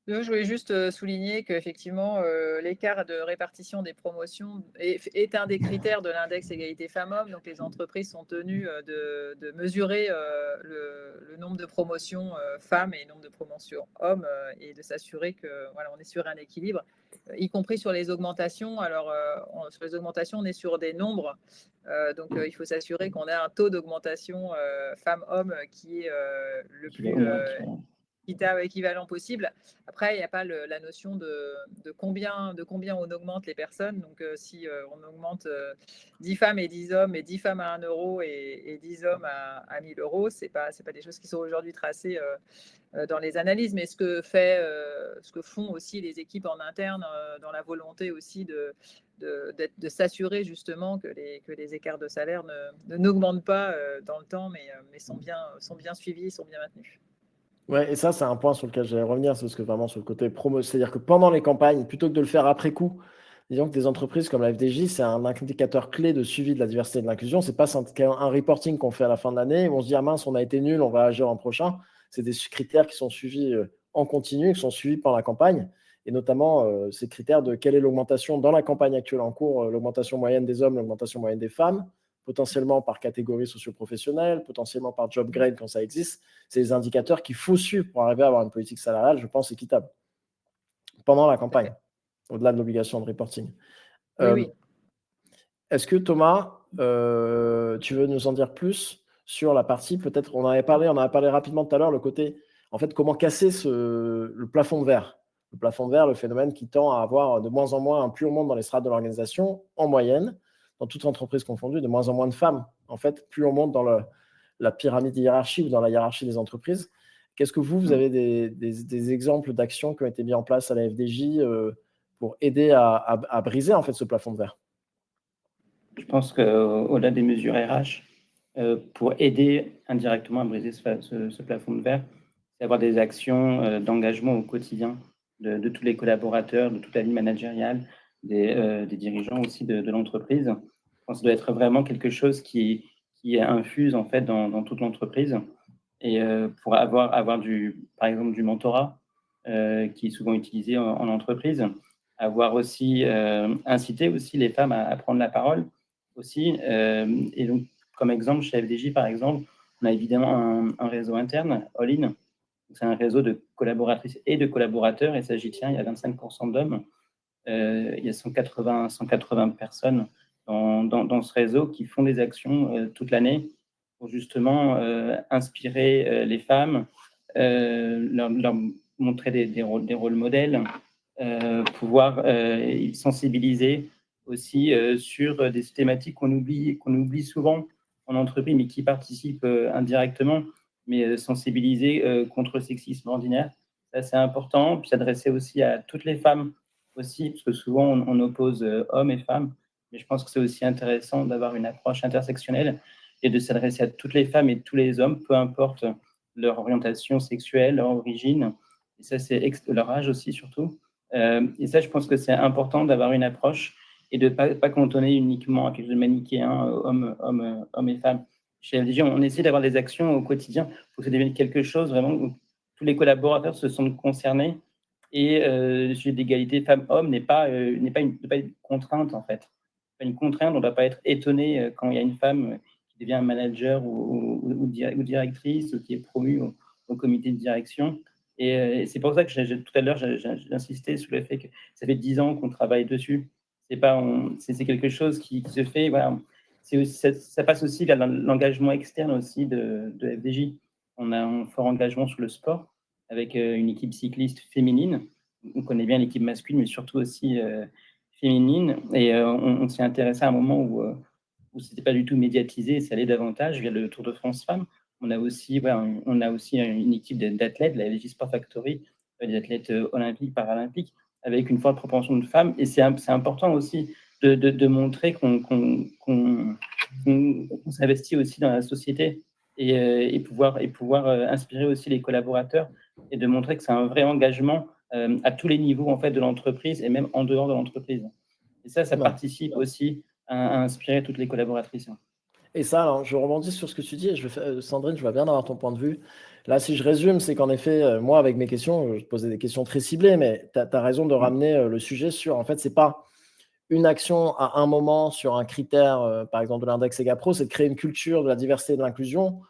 Je voulais juste souligner qu'effectivement, l'écart de répartition des promotions est un des critères de l'index égalité femmes-hommes. Donc, les entreprises sont tenues de mesurer le nombre de promotions femmes et le nombre de promotions hommes et de s'assurer que voilà, on est sur un équilibre, y compris sur les augmentations. Alors, sur les augmentations, on est sur des nombres. Donc, il faut s'assurer qu'on a un taux d'augmentation femmes-hommes qui est équitable, équivalent possible. Après, il n'y a pas la notion de combien on augmente les personnes. Donc, si on augmente 10 femmes et 10 hommes, et 10 femmes à 1 euro et 10 hommes à 1000 euros, c'est pas des choses qui sont aujourd'hui tracées dans les analyses, mais ce que font aussi les équipes en interne dans la volonté aussi de s'assurer justement que les écarts de salaire n'augmentent pas dans le temps, mais sont bien suivis, sont bien maintenus. Ouais, et ça, c'est un point sur lequel j'allais revenir, c'est parce que vraiment sur le côté promo, c'est-à-dire que pendant les campagnes, plutôt que de le faire après coup, disons que des entreprises comme la FDJ, c'est un indicateur clé de suivi de la diversité et de l'inclusion. C'est pas un reporting qu'on fait à la fin de l'année où on se dit, ah mince, on a été nul, on va agir l'an prochain. C'est des critères qui sont suivis en continu, qui sont suivis pendant la campagne, et notamment ces critères de quelle est l'augmentation dans la campagne actuelle en cours, l'augmentation moyenne des hommes, l'augmentation moyenne des femmes, potentiellement par catégorie socio-professionnelle, potentiellement par job grade quand ça existe. C'est les indicateurs qu'il faut suivre pour arriver à avoir une politique salariale, je pense, équitable pendant la campagne, au-delà de l'obligation de reporting. Oui. Est-ce que Thomas, tu veux nous en dire plus sur la partie, peut-être, on en a parlé rapidement tout à l'heure, le côté, en fait, comment casser le plafond de verre. Le plafond de verre, le phénomène qui tend à avoir de moins en moins, plus on monte dans les strates de l'organisation, en moyenne, dans toute entreprise confondue, de moins en moins de femmes. En fait, plus on monte dans la pyramide hiérarchie ou dans la hiérarchie des entreprises. Qu'est-ce que vous avez des exemples d'actions qui ont été mis en place à la FDJ pour aider à briser en fait ce plafond de verre? Je pense qu'au-delà des mesures RH, pour aider indirectement à briser ce plafond de verre, c'est avoir des actions d'engagement au quotidien de tous les collaborateurs, de toute la ligne managériale, des dirigeants aussi de l'entreprise. Je pense que ça doit être vraiment quelque chose qui infuse en fait dans toute l'entreprise. Et pour avoir par exemple du mentorat qui est souvent utilisé en entreprise, avoir aussi incité aussi les femmes à prendre la parole aussi. Et donc, comme exemple, chez FDJ, par exemple, on a évidemment un réseau interne, All-in. C'est un réseau de collaboratrices et de collaborateurs, et ça, j'y tiens, il y a 25% d'hommes. Il y a 180 personnes dans ce réseau qui font des actions toute l'année pour justement inspirer les femmes, leur montrer des rôles modèles, pouvoir sensibiliser aussi sur des thématiques qu'on oublie souvent en entreprise, mais qui participent indirectement, mais sensibiliser contre le sexisme ordinaire. Ça, c'est important. Puis s'adresser aussi à toutes les femmes aussi, parce que souvent on oppose hommes et femmes, mais je pense que c'est aussi intéressant d'avoir une approche intersectionnelle et de s'adresser à toutes les femmes et tous les hommes, peu importe leur orientation sexuelle, leur origine, et ça, c'est leur âge aussi surtout. Et ça, je pense que c'est important d'avoir une approche et de ne pas cantonner uniquement à quelque chose de manichéen, hommes et femmes. Chez FDJ, on essaie d'avoir des actions au quotidien pour que ça devienne quelque chose vraiment où tous les collaborateurs se sentent concernés et le sujet d'égalité femmes-hommes n'est pas une contrainte en fait. Pas une contrainte, on ne doit pas être étonné quand il y a une femme qui devient un manager ou directrice ou qui est promue au comité de direction. Et c'est pour ça que tout à l'heure, j'insistais sur le fait que ça fait 10 ans qu'on travaille dessus. C'est quelque chose qui se fait. Voilà. Ça passe aussi vers l'engagement externe aussi de FDJ. On a un fort engagement sur le sport avec une équipe cycliste féminine. On connaît bien l'équipe masculine, mais surtout aussi féminine. Et on s'y intéressait à un moment où ce n'était pas du tout médiatisé, et ça allait davantage via le Tour de France Femmes. On a aussi une équipe d'athlètes, la LG Sport Factory, des athlètes olympiques, paralympiques, avec une forte proportion de femmes. Et c'est important aussi de montrer qu'on s'investit aussi dans la société et pouvoir inspirer aussi les collaborateurs et de montrer que c'est un vrai engagement à tous les niveaux en fait, de l'entreprise et même en dehors de l'entreprise. Et ça participe aussi à inspirer toutes les collaboratrices. Et ça, alors, je rebondis sur ce que tu dis, Sandrine, je vois bien avoir ton point de vue. Là, si je résume, c'est qu'en effet, moi, avec mes questions, je posais des questions très ciblées, mais tu as raison de ramener le sujet sur, en fait, c'est pas une action à un moment sur un critère, par exemple, de l'index EGAPRO, c'est de créer une culture de la diversité et de l'inclusion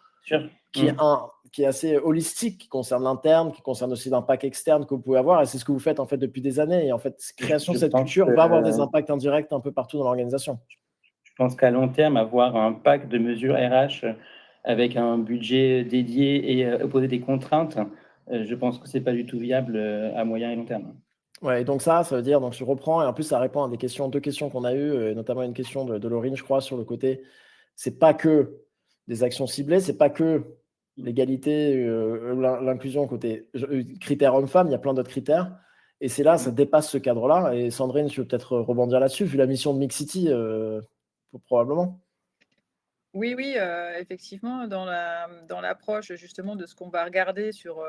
qui est assez holistique, qui concerne l'interne, qui concerne aussi l'impact externe que vous pouvez avoir, et c'est ce que vous faites en fait depuis des années. Et en fait, création de cette culture va avoir des impacts indirects un peu partout dans l'organisation. Je pense qu'à long terme, avoir un pack de mesures RH avec un budget dédié et poser des contraintes je pense que c'est pas du tout viable à moyen et long terme. Ouais, et donc ça veut dire, donc je reprends, et en plus ça répond à deux questions qu'on a eues, et notamment une question de Laurine, je crois, sur le côté, c'est pas que des actions ciblées, c'est pas que l'égalité, l'inclusion côté critères hommes-femmes, il y a plein d'autres critères. Et c'est là, ça dépasse ce cadre-là. Et Sandrine, tu veux peut-être rebondir là-dessus, vu la mission de Mixity, probablement. Oui, oui, effectivement, dans l'approche justement de ce qu'on va regarder sur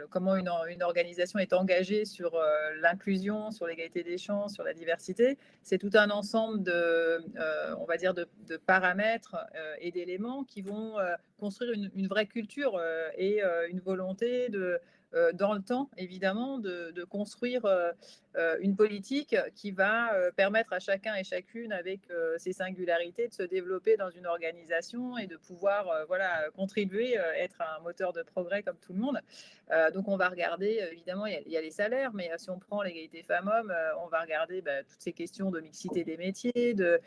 comment une organisation est engagée sur l'inclusion, sur l'égalité des chances, sur la diversité, c'est tout un ensemble on va dire, de paramètres et d'éléments qui vont construire une vraie culture et une volonté dans le temps, évidemment, de construire une politique qui va permettre à chacun et chacune, avec ses singularités, de se développer dans une organisation et de pouvoir contribuer, être un moteur de progrès comme tout le monde. Donc on va regarder, évidemment, il y a les salaires, mais si on prend l'égalité femmes-hommes, on va regarder toutes ces questions de mixité des métiers, de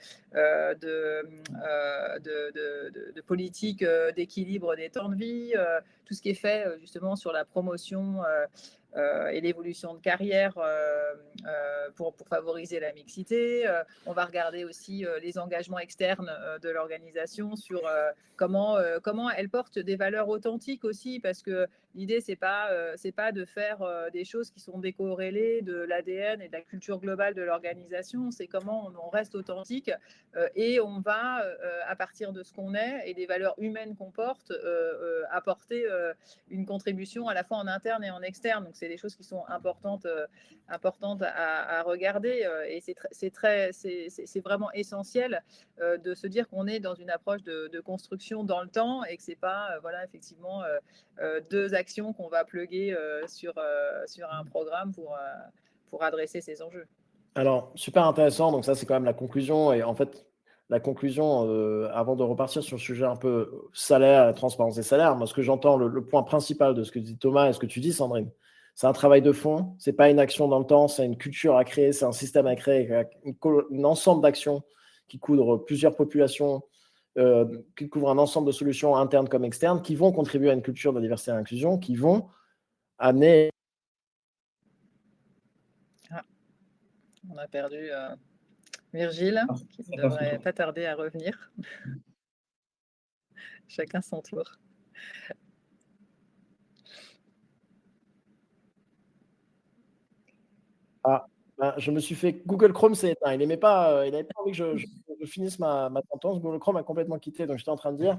politique d'équilibre des temps de vie, tout ce qui est fait justement sur la promotion et l'évolution de carrière pour favoriser la mixité. On va regarder aussi les engagements externes de l'organisation sur comment elle porte des valeurs authentiques aussi, parce que l'idée, c'est pas de faire des choses qui sont décorrélées de l'ADN et de la culture globale de l'organisation. C'est comment on reste authentique et on va, à partir de ce qu'on est et des valeurs humaines qu'on porte, apporter une contribution à la fois en interne et en externe. Donc, c'est des choses qui sont importantes à regarder. Et c'est vraiment essentiel de se dire qu'on est dans une approche de construction dans le temps et que c'est pas, effectivement, deux actions qu'on va plugger sur un programme pour adresser ces enjeux. Alors, super intéressant. Donc ça, c'est quand même la conclusion. Et en fait, la conclusion, avant de repartir sur le sujet un peu salaire, transparence des salaires, moi, ce que j'entends, le point principal de ce que dit Thomas et ce que tu dis, Sandrine, c'est un travail de fond. C'est pas une action dans le temps, c'est une culture à créer, c'est un système à créer, un ensemble d'actions qui couvrent plusieurs populations, qui couvrent un ensemble de solutions internes comme externes, qui vont contribuer à une culture de diversité et d'inclusion, qui vont amener. On a perdu Virgile, qui ne devrait pas tarder à revenir. Chacun son tour. Je me suis fait. Google Chrome s'est éteint. Il n'avait pas envie que je finisse ma sentence. Google Chrome a complètement quitté. Donc, j'étais en train de dire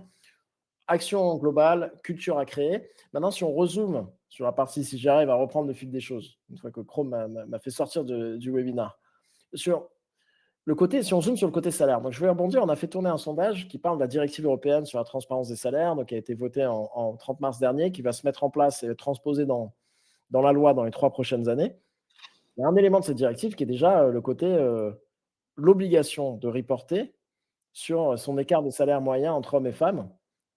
action globale, culture à créer. Maintenant, si on rezoome sur la partie, si j'arrive à reprendre le fil des choses, une fois que Chrome m'a fait sortir du webinar, sur le côté, si on zoome sur le côté salaire, donc je vais rebondir. On a fait tourner un sondage qui parle de la directive européenne sur la transparence des salaires, donc qui a été votée en 30 mars dernier, qui va se mettre en place et transposer dans la loi dans les 3 prochaines années. Il y a un élément de cette directive qui est déjà le côté, l'obligation de reporter sur son écart de salaire moyen entre hommes et femmes,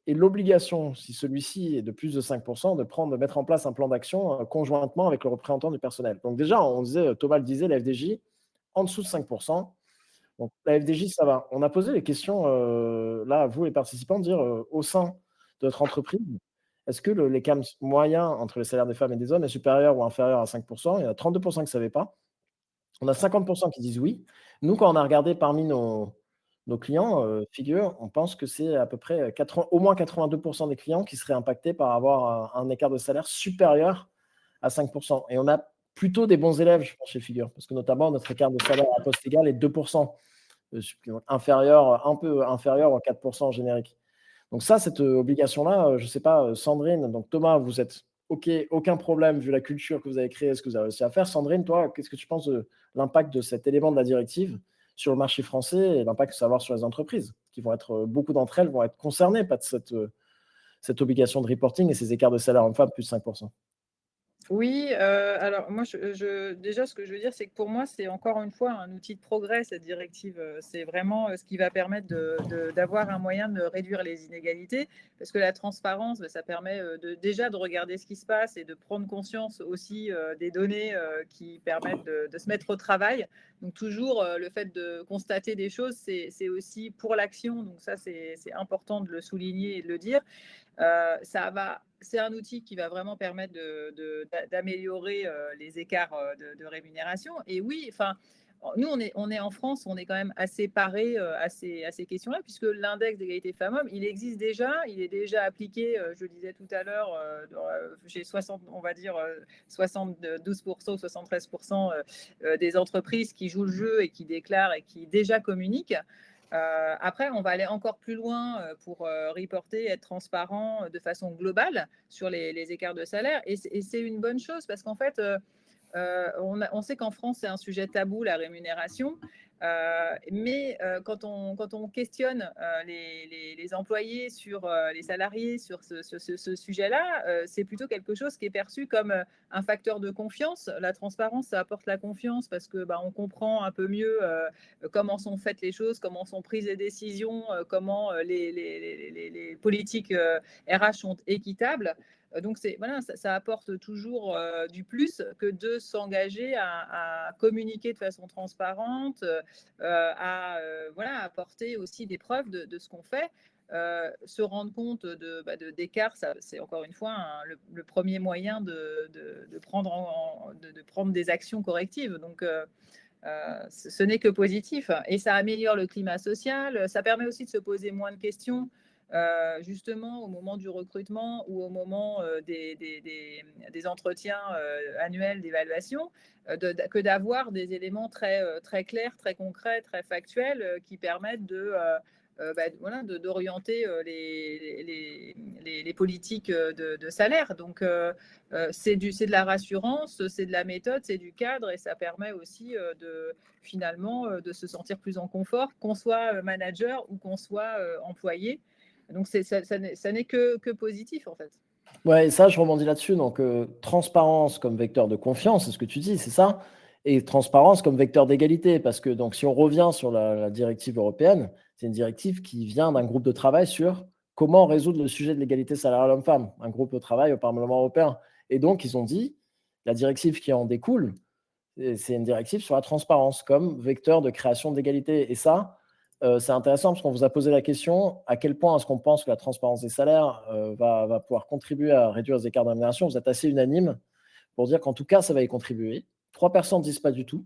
et l'obligation, si celui-ci est de plus de 5%, de mettre en place un plan d'action conjointement avec le représentant du personnel. Donc déjà, on disait, Thomas le disait, la FDJ, en dessous de 5%. Donc la FDJ, ça va. On a posé les questions, là, à vous les participants, de dire, au sein de notre entreprise, est-ce que l'écart moyen entre les salaires des femmes et des hommes est supérieur ou inférieur à 5%? Il y en a 32% qui ne savaient pas. On a 50% qui disent oui. Nous, quand on a regardé parmi nos clients, figure, on pense que c'est à peu près au moins 82% des clients qui seraient impactés par avoir un écart de salaire supérieur à 5%. Et on a plutôt des bons élèves, je pense, chez Figure, parce que notamment notre écart de salaire à poste égal est 2%, inférieur, un peu inférieur aux 4% générique. Donc ça, cette obligation-là, je ne sais pas, Sandrine, donc Thomas, vous êtes OK, aucun problème vu la culture que vous avez créée, ce que vous avez réussi à faire. Sandrine, toi, qu'est-ce que tu penses de l'impact de cet élément de la directive sur le marché français et l'impact que ça va avoir sur les entreprises qui vont être, beaucoup d'entre elles vont être concernées par cette obligation de reporting et ces écarts de salaire hommes-femmes plus de 5%? Oui, alors moi, déjà, ce que je veux dire, c'est que pour moi, c'est encore une fois un outil de progrès, cette directive. C'est vraiment ce qui va permettre d'avoir un moyen de réduire les inégalités, parce que la transparence, ça permet déjà de regarder ce qui se passe et de prendre conscience aussi des données qui permettent de se mettre au travail. Donc toujours, le fait de constater des choses, c'est aussi pour l'action. Donc ça, c'est important de le souligner et de le dire. C'est un outil qui va vraiment permettre d'améliorer les écarts de rémunération. Et oui, enfin, nous, on est en France, on est quand même assez paré à ces questions-là, puisque l'index d'égalité femmes-hommes, il existe déjà, il est déjà appliqué, je le disais tout à l'heure, chez 60, on va dire 72% ou 73% des entreprises qui jouent le jeu et qui déclarent et qui déjà communiquent. Après, on va aller encore plus loin pour reporter, être transparent de façon globale sur les écarts de salaire. Et c'est une bonne chose parce qu'en fait, on sait qu'en France, c'est un sujet tabou, la rémunération. Mais quand on questionne les employés sur les salariés sur ce sujet-là, c'est plutôt quelque chose qui est perçu comme un facteur de confiance. La transparence, ça apporte la confiance parce que on comprend un peu mieux comment sont faites les choses, comment sont prises les décisions, comment les politiques RH sont équitables. Donc, ça apporte toujours du plus que de s'engager à communiquer de façon transparente, apporter aussi des preuves de ce qu'on fait. Se rendre compte d'écart, c'est encore une fois le premier moyen de prendre des actions correctives. Donc, ce n'est que positif. Et ça améliore le climat social. Ça permet aussi de se poser moins de questions. Justement au moment du recrutement ou au moment des entretiens annuels d'évaluation, que d'avoir des éléments très clairs, très concrets, très factuels qui permettent d'orienter les politiques de salaire. Donc, c'est de la rassurance, c'est de la méthode, c'est du cadre et ça permet aussi finalement de se sentir plus en confort, qu'on soit manager ou qu'on soit employé. Donc, ça n'est que positif, en fait. Ouais, et ça, je rebondis là-dessus. Donc, transparence comme vecteur de confiance, c'est ce que tu dis, c'est ça? Et transparence comme vecteur d'égalité. Parce que donc, si on revient sur la directive européenne, c'est une directive qui vient d'un groupe de travail sur comment résoudre le sujet de l'égalité salariale homme-femme, un groupe de travail au Parlement européen. Et donc, ils ont dit, la directive qui en découle, c'est une directive sur la transparence comme vecteur de création d'égalité. Et ça, c'est intéressant parce qu'on vous a posé la question à quel point est-ce qu'on pense que la transparence des salaires va pouvoir contribuer à réduire les écarts de rémunération. Vous êtes assez unanime pour dire qu'en tout cas, ça va y contribuer. 3 personnes ne disent pas du tout.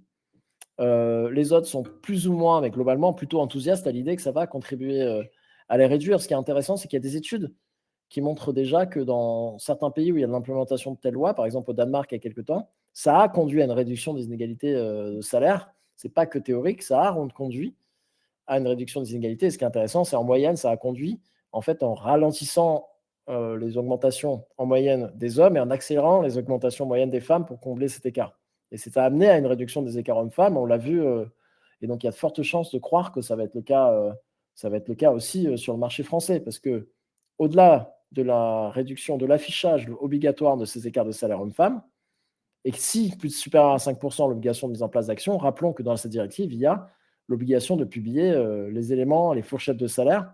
Les autres sont plus ou moins, mais globalement, plutôt enthousiastes à l'idée que ça va contribuer à les réduire. Ce qui est intéressant, c'est qu'il y a des études qui montrent déjà que dans certains pays où il y a de l'implémentation de telles lois, par exemple au Danemark il y a quelques temps, ça a conduit à une réduction des inégalités de salaire. Ce n'est pas que théorique, ça a conduit à une réduction des inégalités. Et ce qui est intéressant, c'est en moyenne, ça a conduit en fait en ralentissant les augmentations en moyenne des hommes et en accélérant les augmentations moyennes des femmes pour combler cet écart. Et c'est amené à une réduction des écarts hommes-femmes, on l'a vu, et donc il y a de fortes chances de croire que ça va être le cas aussi sur le marché français, parce que au-delà de la réduction de l'affichage obligatoire de ces écarts de salaire hommes-femmes, et que si plus supérieur à 5%, l'obligation de mise en place d'actions, rappelons que dans cette directive, il y a l'obligation de publier les éléments, les fourchettes de salaire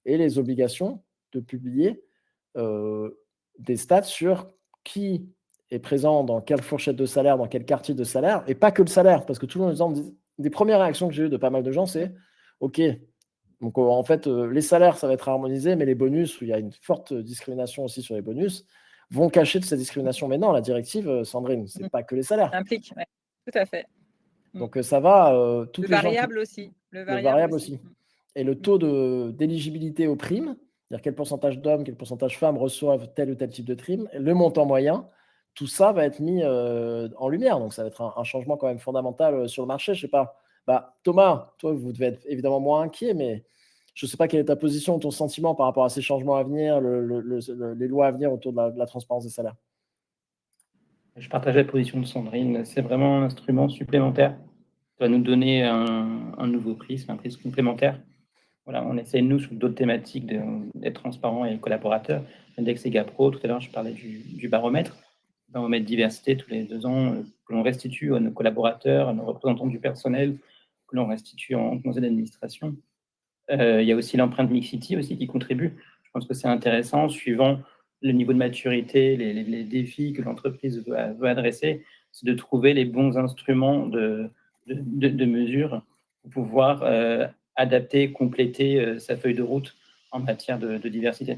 et les obligations de publier des stats sur qui est présent dans quelle fourchette de salaire, dans quel quartier de salaire, et pas que le salaire, parce que tout le monde, des premières réactions que j'ai eues de pas mal de gens, c'est « Ok, donc en fait, les salaires, ça va être harmonisé, mais les bonus, où il y a une forte discrimination aussi sur les bonus, vont cacher de cette discrimination. » Mais non, la directive, Sandrine, c'est pas que les salaires. Implique, ouais, tout à fait. Donc ça va, toutes le les variable gens aussi. Le variable aussi. Et le taux d'éligibilité aux primes, c'est-à-dire quel pourcentage d'hommes, quel pourcentage de femmes reçoivent tel ou tel type de prime, le montant moyen, tout ça va être mis en lumière. Donc ça va être un changement quand même fondamental sur le marché. Je sais pas. Thomas, toi, vous devez être évidemment moins inquiet, mais je ne sais pas quelle est ta position, ton sentiment par rapport à ces changements à venir, les lois à venir autour de la transparence des salaires. Je partage la position de Sandrine. C'est vraiment un instrument supplémentaire qui va nous donner un nouveau prisme, un prisme complémentaire. Voilà, on essaie, nous, sur d'autres thématiques, d'être transparent et collaborateurs. L'index EGAPRO, tout à l'heure, je parlais du baromètre diversité tous les 2 ans, que l'on restitue à nos collaborateurs, à nos représentants du personnel, que l'on restitue en conseil d'administration. Il y a aussi l'empreinte Mixity aussi qui contribue. Je pense que c'est intéressant, suivant le niveau de maturité, les défis que l'entreprise veut adresser, c'est de trouver les bons instruments de mesure pour pouvoir adapter, compléter sa feuille de route en matière de diversité.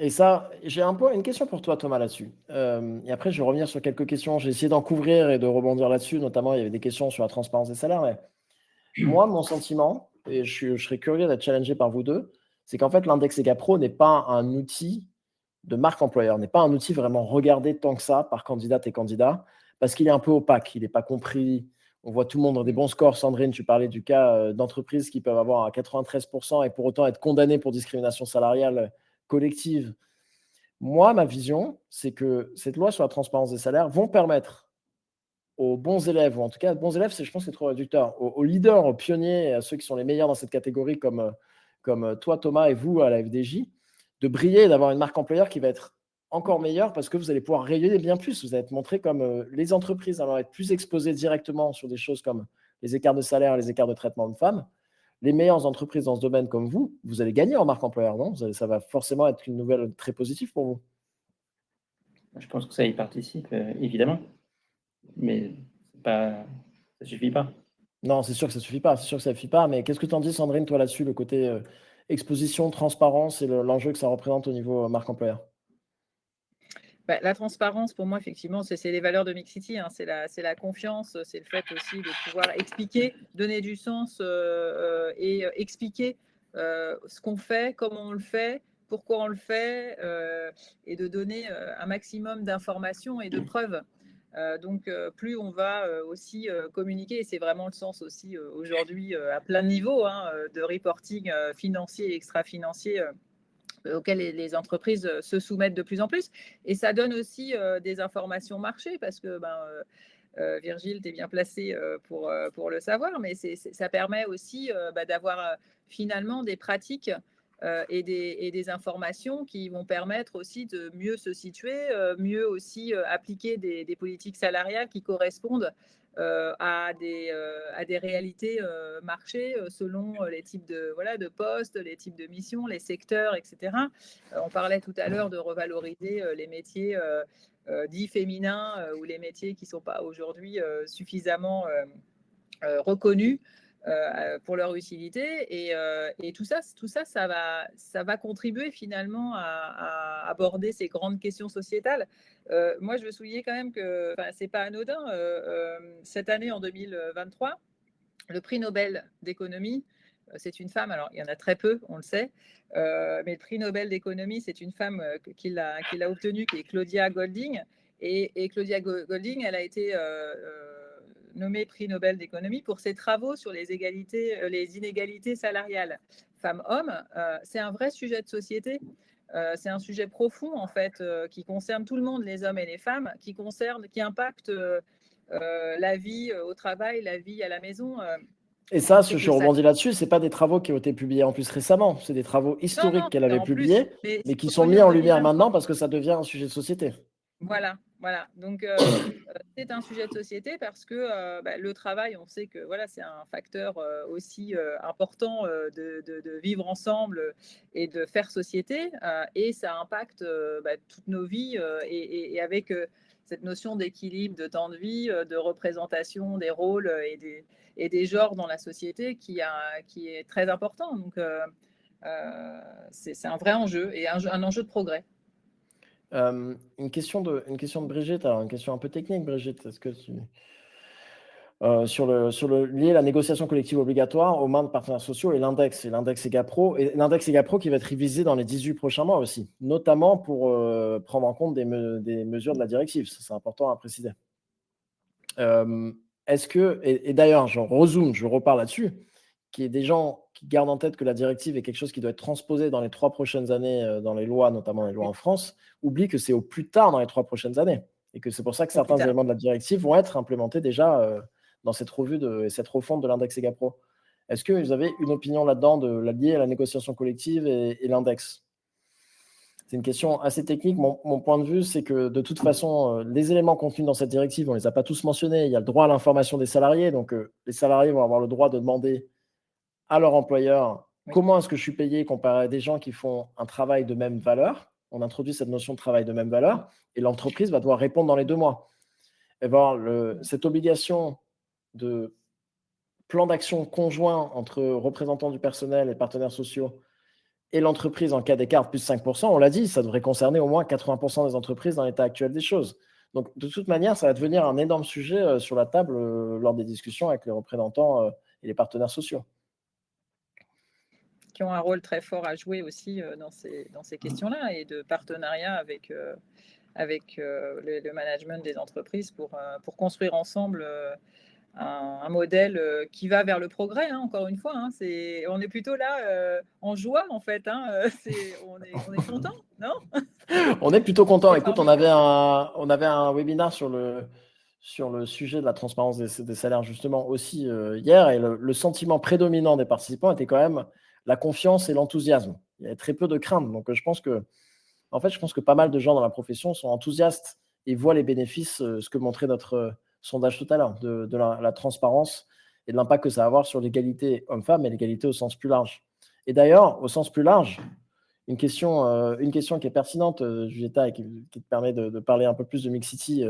Et ça, j'ai une question pour toi, Thomas, là-dessus. Et après, je vais revenir sur quelques questions. J'ai essayé d'en couvrir et de rebondir là-dessus. Notamment, il y avait des questions sur la transparence des salaires. Mais moi, mon sentiment, et je serais curieux d'être challengé par vous deux, c'est qu'en fait, l'index EGAPRO n'est pas un outil de marque employeur, n'est pas un outil vraiment regardé tant que ça par candidate et candidat, parce qu'il est un peu opaque, il n'est pas compris. On voit tout le monde dans des bons scores. Sandrine, tu parlais du cas d'entreprises qui peuvent avoir à 93% et pour autant être condamnées pour discrimination salariale collective. Moi, ma vision, c'est que cette loi sur la transparence des salaires vont permettre aux bons élèves, ou en tout cas, bons élèves, je pense que c'est trop réducteur, aux leaders, aux pionniers, à ceux qui sont les meilleurs dans cette catégorie, comme toi, Thomas, et vous, à la FDJ, de briller et d'avoir une marque employeur qui va être encore meilleure parce que vous allez pouvoir rayonner bien plus. Vous allez être montré comme les entreprises vont être plus exposées directement sur des choses comme les écarts de salaire, les écarts de traitement de femmes. Les meilleures entreprises dans ce domaine comme vous allez gagner en marque employeur, non? Ça va forcément être une nouvelle très positive pour vous. Je pense que ça y participe, évidemment, mais ça ne suffit pas. Non, c'est sûr que ça ne suffit pas. C'est sûr que ça ne suffit pas. Mais qu'est-ce que tu en dis, Sandrine, toi, là-dessus, le côté exposition, transparence et l'enjeu que ça représente au niveau marque employeur? La transparence, pour moi, effectivement, c'est les valeurs de Mixity. C'est la confiance, c'est le fait aussi de pouvoir expliquer, donner du sens et expliquer ce qu'on fait, comment on le fait, pourquoi on le fait, et de donner un maximum d'informations et de preuves. Donc, plus on va aussi communiquer, et c'est vraiment le sens aussi aujourd'hui à plein de niveaux de reporting financier et extra-financier auxquels les entreprises se soumettent de plus en plus. Et ça donne aussi des informations marché parce que Virgile, tu es bien placé pour le savoir, mais ça permet aussi d'avoir finalement des pratiques et des informations qui vont permettre aussi de mieux se situer, mieux aussi appliquer des politiques salariales qui correspondent à des réalités marché selon les types de postes, les types de missions, les secteurs, etc. On parlait tout à l'heure de revaloriser les métiers dits féminins ou les métiers qui ne sont pas aujourd'hui suffisamment reconnus pour leur utilité. Et tout ça, ça va contribuer finalement à aborder ces grandes questions sociétales. Moi, je veux souligner quand même que ce n'est pas anodin. Cette année, en 2023, le prix Nobel d'économie, c'est une femme, alors il y en a très peu, on le sait, mais le prix Nobel d'économie, c'est une femme qui l'a obtenu, qui est Claudia Golding. Et Claudia Golding, elle a été nommée prix Nobel d'économie pour ses travaux sur les inégalités salariales femmes-hommes. C'est un vrai sujet de société. C'est un sujet profond, en fait, qui concerne tout le monde, les hommes et les femmes, qui impacte la vie au travail, la vie à la maison. Et ça, je rebondis là-dessus, ce n'est pas des travaux qui ont été publiés en plus récemment, c'est des travaux historiques qu'elle avait publiés, mais qui sont mis en lumière maintenant parce que ça devient un sujet de société. Voilà. Donc, c'est un sujet de société parce que le travail, on sait que c'est un facteur aussi important de vivre ensemble et de faire société. Et ça impacte toutes nos vies et avec cette notion d'équilibre, de temps de vie, de représentation des rôles et des genres dans la société qui est très important. Donc, c'est un vrai enjeu et un enjeu de progrès. Une question de Brigitte, alors une question un peu technique, Brigitte. Est-ce que sur le lié la négociation collective obligatoire aux mains de partenaires sociaux et l'index EGAPRO, qui va être révisé dans les 18 prochains mois aussi, notamment pour prendre en compte des mesures de la directive. Ça, c'est important à préciser. Est-ce que, et d'ailleurs, je repars là-dessus, qu'il y ait des gens qui gardent en tête que la directive est quelque chose qui doit être transposé dans les 3 prochaines années dans les lois, notamment les lois en France, oublient que c'est au plus tard dans les 3 prochaines années et que c'est pour ça que certains éléments de la directive vont être implémentés déjà dans cette revue et cette refonte de l'index EGAPRO. Est-ce que vous avez une opinion là-dedans liée à la négociation collective et l'index? C'est une question assez technique. Mon point de vue, c'est que de toute façon, les éléments contenus dans cette directive, on ne les a pas tous mentionnés. Il y a le droit à l'information des salariés. Donc, les salariés vont avoir le droit de demander à leur employeur comment est-ce que je suis payé comparé à des gens qui font un travail de même valeur. On introduit cette notion de travail de même valeur et l'entreprise va devoir répondre dans les 2 mois. Et voir cette obligation de plan d'action conjoint entre représentants du personnel et partenaires sociaux et l'entreprise en cas d'écart plus 5%, on l'a dit, ça devrait concerner au moins 80% des entreprises dans l'état actuel des choses. Donc, de toute manière, ça va devenir un énorme sujet sur la table lors des discussions avec les représentants et les partenaires sociaux. Qui ont un rôle très fort à jouer aussi dans ces questions-là et de partenariat avec le management des entreprises pour construire ensemble un modèle qui va vers le progrès, hein, encore une fois. Hein, on est plutôt là en joie, en fait. Hein, on est content, non? On est plutôt content. Écoute, on avait un webinaire sur le sujet de la transparence des salaires, justement, aussi hier. Et le sentiment prédominant des participants était quand même la confiance et l'enthousiasme. Il y avait très peu de crainte. Donc, je pense que pas mal de gens dans la profession sont enthousiastes et voient les bénéfices, ce que montrait notre sondage tout à l'heure, de la transparence et de l'impact que ça va avoir sur l'égalité homme-femme et l'égalité au sens plus large. Et d'ailleurs, au sens plus large, une question qui est pertinente, Julieta, et qui te permet de parler un peu plus de Mixity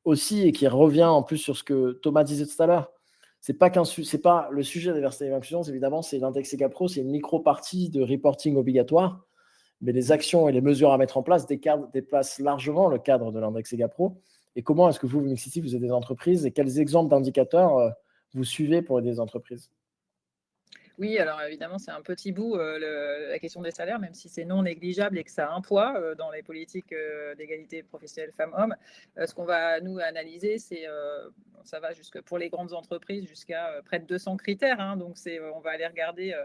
aussi, et qui revient en plus sur ce que Thomas disait tout à l'heure. C'est pas le sujet de la diversité et l'inclusion, évidemment, c'est l'index EGAPRO, c'est une micro-partie de reporting obligatoire, mais les actions et les mesures à mettre en place dépassent largement le cadre de l'index EGAPRO. Et comment est-ce que vous, Mixity, vous aidez des entreprises et quels exemples d'indicateurs vous suivez pour aider les entreprises? Oui, alors évidemment, c'est un petit bout, la question des salaires, même si c'est non négligeable et que ça a un poids dans les politiques d'égalité professionnelle femmes-hommes. Ce qu'on va, nous, analyser, ça va pour les grandes entreprises jusqu'à près de 200 critères. Hein, donc, on va aller regarder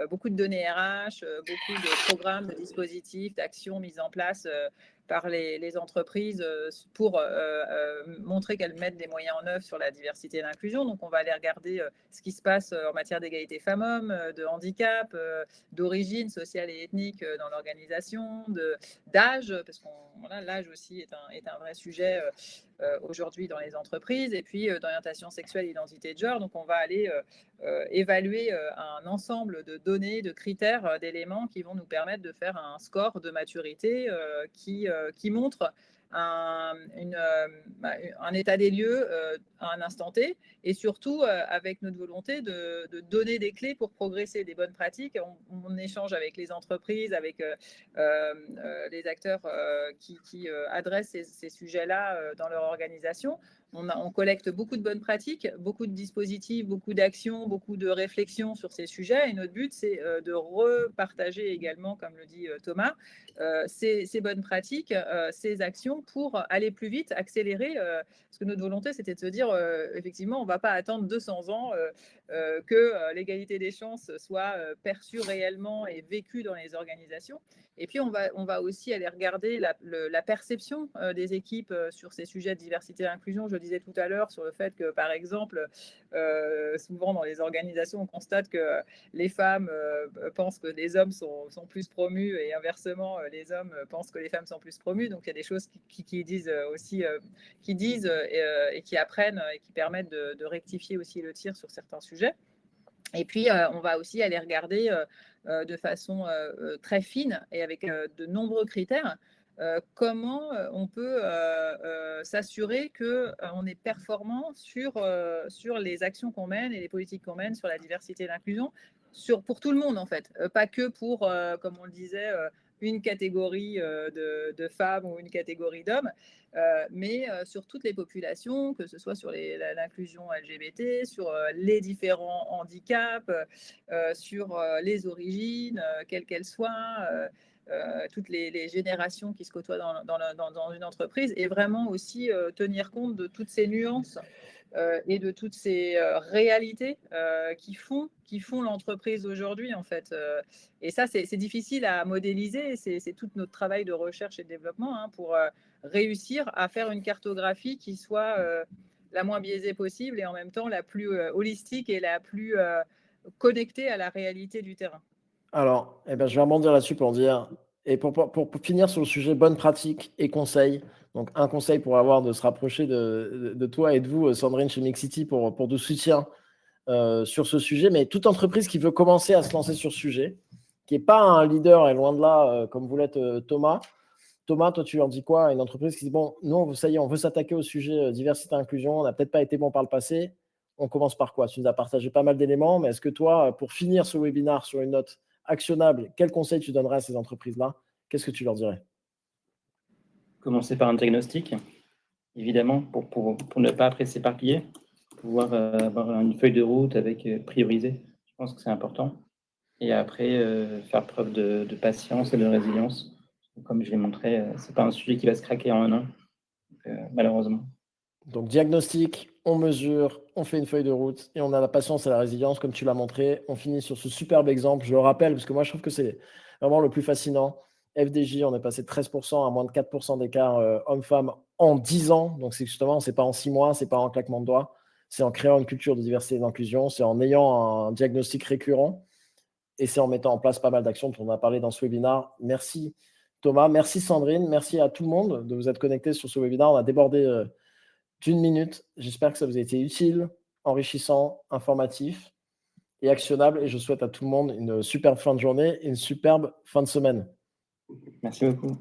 beaucoup de données RH, beaucoup de programmes, de dispositifs, d'actions mises en place par les entreprises pour montrer qu'elles mettent des moyens en œuvre sur la diversité et l'inclusion. Donc, on va aller regarder ce qui se passe en matière d'égalité femmes-hommes, de handicap, d'origine sociale et ethnique dans l'organisation, d'âge, parce que l'âge aussi est un vrai sujet aujourd'hui dans les entreprises, et puis d'orientation sexuelle, identité de genre. Donc, on va aller évaluer un ensemble de données, de critères, d'éléments qui vont nous permettre de faire un score de maturité qui montre un état des lieux à un instant T, et surtout avec notre volonté de donner des clés pour progresser, des bonnes pratiques. On échange avec les entreprises, avec les acteurs qui adressent ces sujets-là dans leur organisation. On collecte beaucoup de bonnes pratiques, beaucoup de dispositifs, beaucoup d'actions, beaucoup de réflexions sur ces sujets. Et notre but, c'est de repartager également, comme le dit Thomas, ces bonnes pratiques, ces actions pour aller plus vite, accélérer. Parce que notre volonté, c'était de se dire, effectivement, on ne va pas attendre 200 ans que l'égalité des chances soit perçue réellement et vécue dans les organisations. Et puis, on va aussi aller regarder la perception des équipes sur ces sujets de diversité et inclusion. Je le disais tout à l'heure sur le fait que, par exemple, souvent dans les organisations, on constate que les femmes pensent que les hommes sont plus promus, et inversement, les hommes pensent que les femmes sont plus promues. Donc, il y a des choses qui disent aussi, et qui apprennent et qui permettent de rectifier aussi le tir sur certains sujets. Et puis, on va aussi aller regarder de façon très fine et avec de nombreux critères comment on peut s'assurer qu'on est performant sur les actions qu'on mène et les politiques qu'on mène sur la diversité et l'inclusion, pour tout le monde en fait, pas que pour, comme on le disait, une catégorie de femmes ou une catégorie d'hommes, mais sur toutes les populations, que ce soit sur l'inclusion LGBT, sur les différents handicaps, sur les origines, quelles qu'elles soient, toutes les générations qui se côtoient dans une entreprise, et vraiment aussi tenir compte de toutes ces nuances et de toutes ces réalités qui font l'entreprise aujourd'hui, en fait. Et ça, c'est difficile à modéliser. C'est tout notre travail de recherche et de développement pour réussir à faire une cartographie qui soit la moins biaisée possible et en même temps la plus holistique et la plus connectée à la réalité du terrain. Alors, je vais rebondir là-dessus pour dire, et pour finir sur le sujet bonnes pratiques et conseils. Donc, un conseil pour avoir de se rapprocher de toi et de vous, Sandrine, chez Mixity, pour du soutien sur ce sujet. Mais toute entreprise qui veut commencer à se lancer sur ce sujet, qui n'est pas un leader, et loin de là, comme vous l'êtes Thomas. Thomas, toi, tu leur dis quoi à une entreprise qui dit, bon, nous, ça y est, on veut s'attaquer au sujet diversité et inclusion, on n'a peut-être pas été bon par le passé, on commence par quoi? Tu nous as partagé pas mal d'éléments, mais est-ce que toi, pour finir ce webinaire sur une note actionnables, quel conseil tu donnerais à ces entreprises-là? Qu'est-ce que tu leur dirais? Commencer par un diagnostic, évidemment, pour ne pas après s'éparpiller, pouvoir avoir une feuille de route avec prioriser. Je pense que c'est important. Et après, faire preuve de patience et de résilience. Comme je l'ai montré, c'est pas un sujet qui va se craquer en un an, malheureusement. Donc, diagnostic, on mesure, on fait une feuille de route et on a la patience et la résilience, comme tu l'as montré. On finit sur ce superbe exemple. Je le rappelle, parce que moi, je trouve que c'est vraiment le plus fascinant. FDJ, on est passé de 13% à moins de 4% d'écart homme-femme en 10 ans. Donc, c'est justement, c'est pas en 6 mois, c'est pas en claquement de doigts. C'est en créant une culture de diversité et d'inclusion. C'est en ayant un diagnostic récurrent. Et c'est en mettant en place pas mal d'actions dont on a parlé dans ce webinaire. Merci Thomas, merci Sandrine, merci à tout le monde de vous être connectés sur ce webinaire. On a débordé d'1 minute. J'espère que ça vous a été utile, enrichissant, informatif et actionnable. Et je souhaite à tout le monde une superbe fin de journée et une superbe fin de semaine. Merci beaucoup.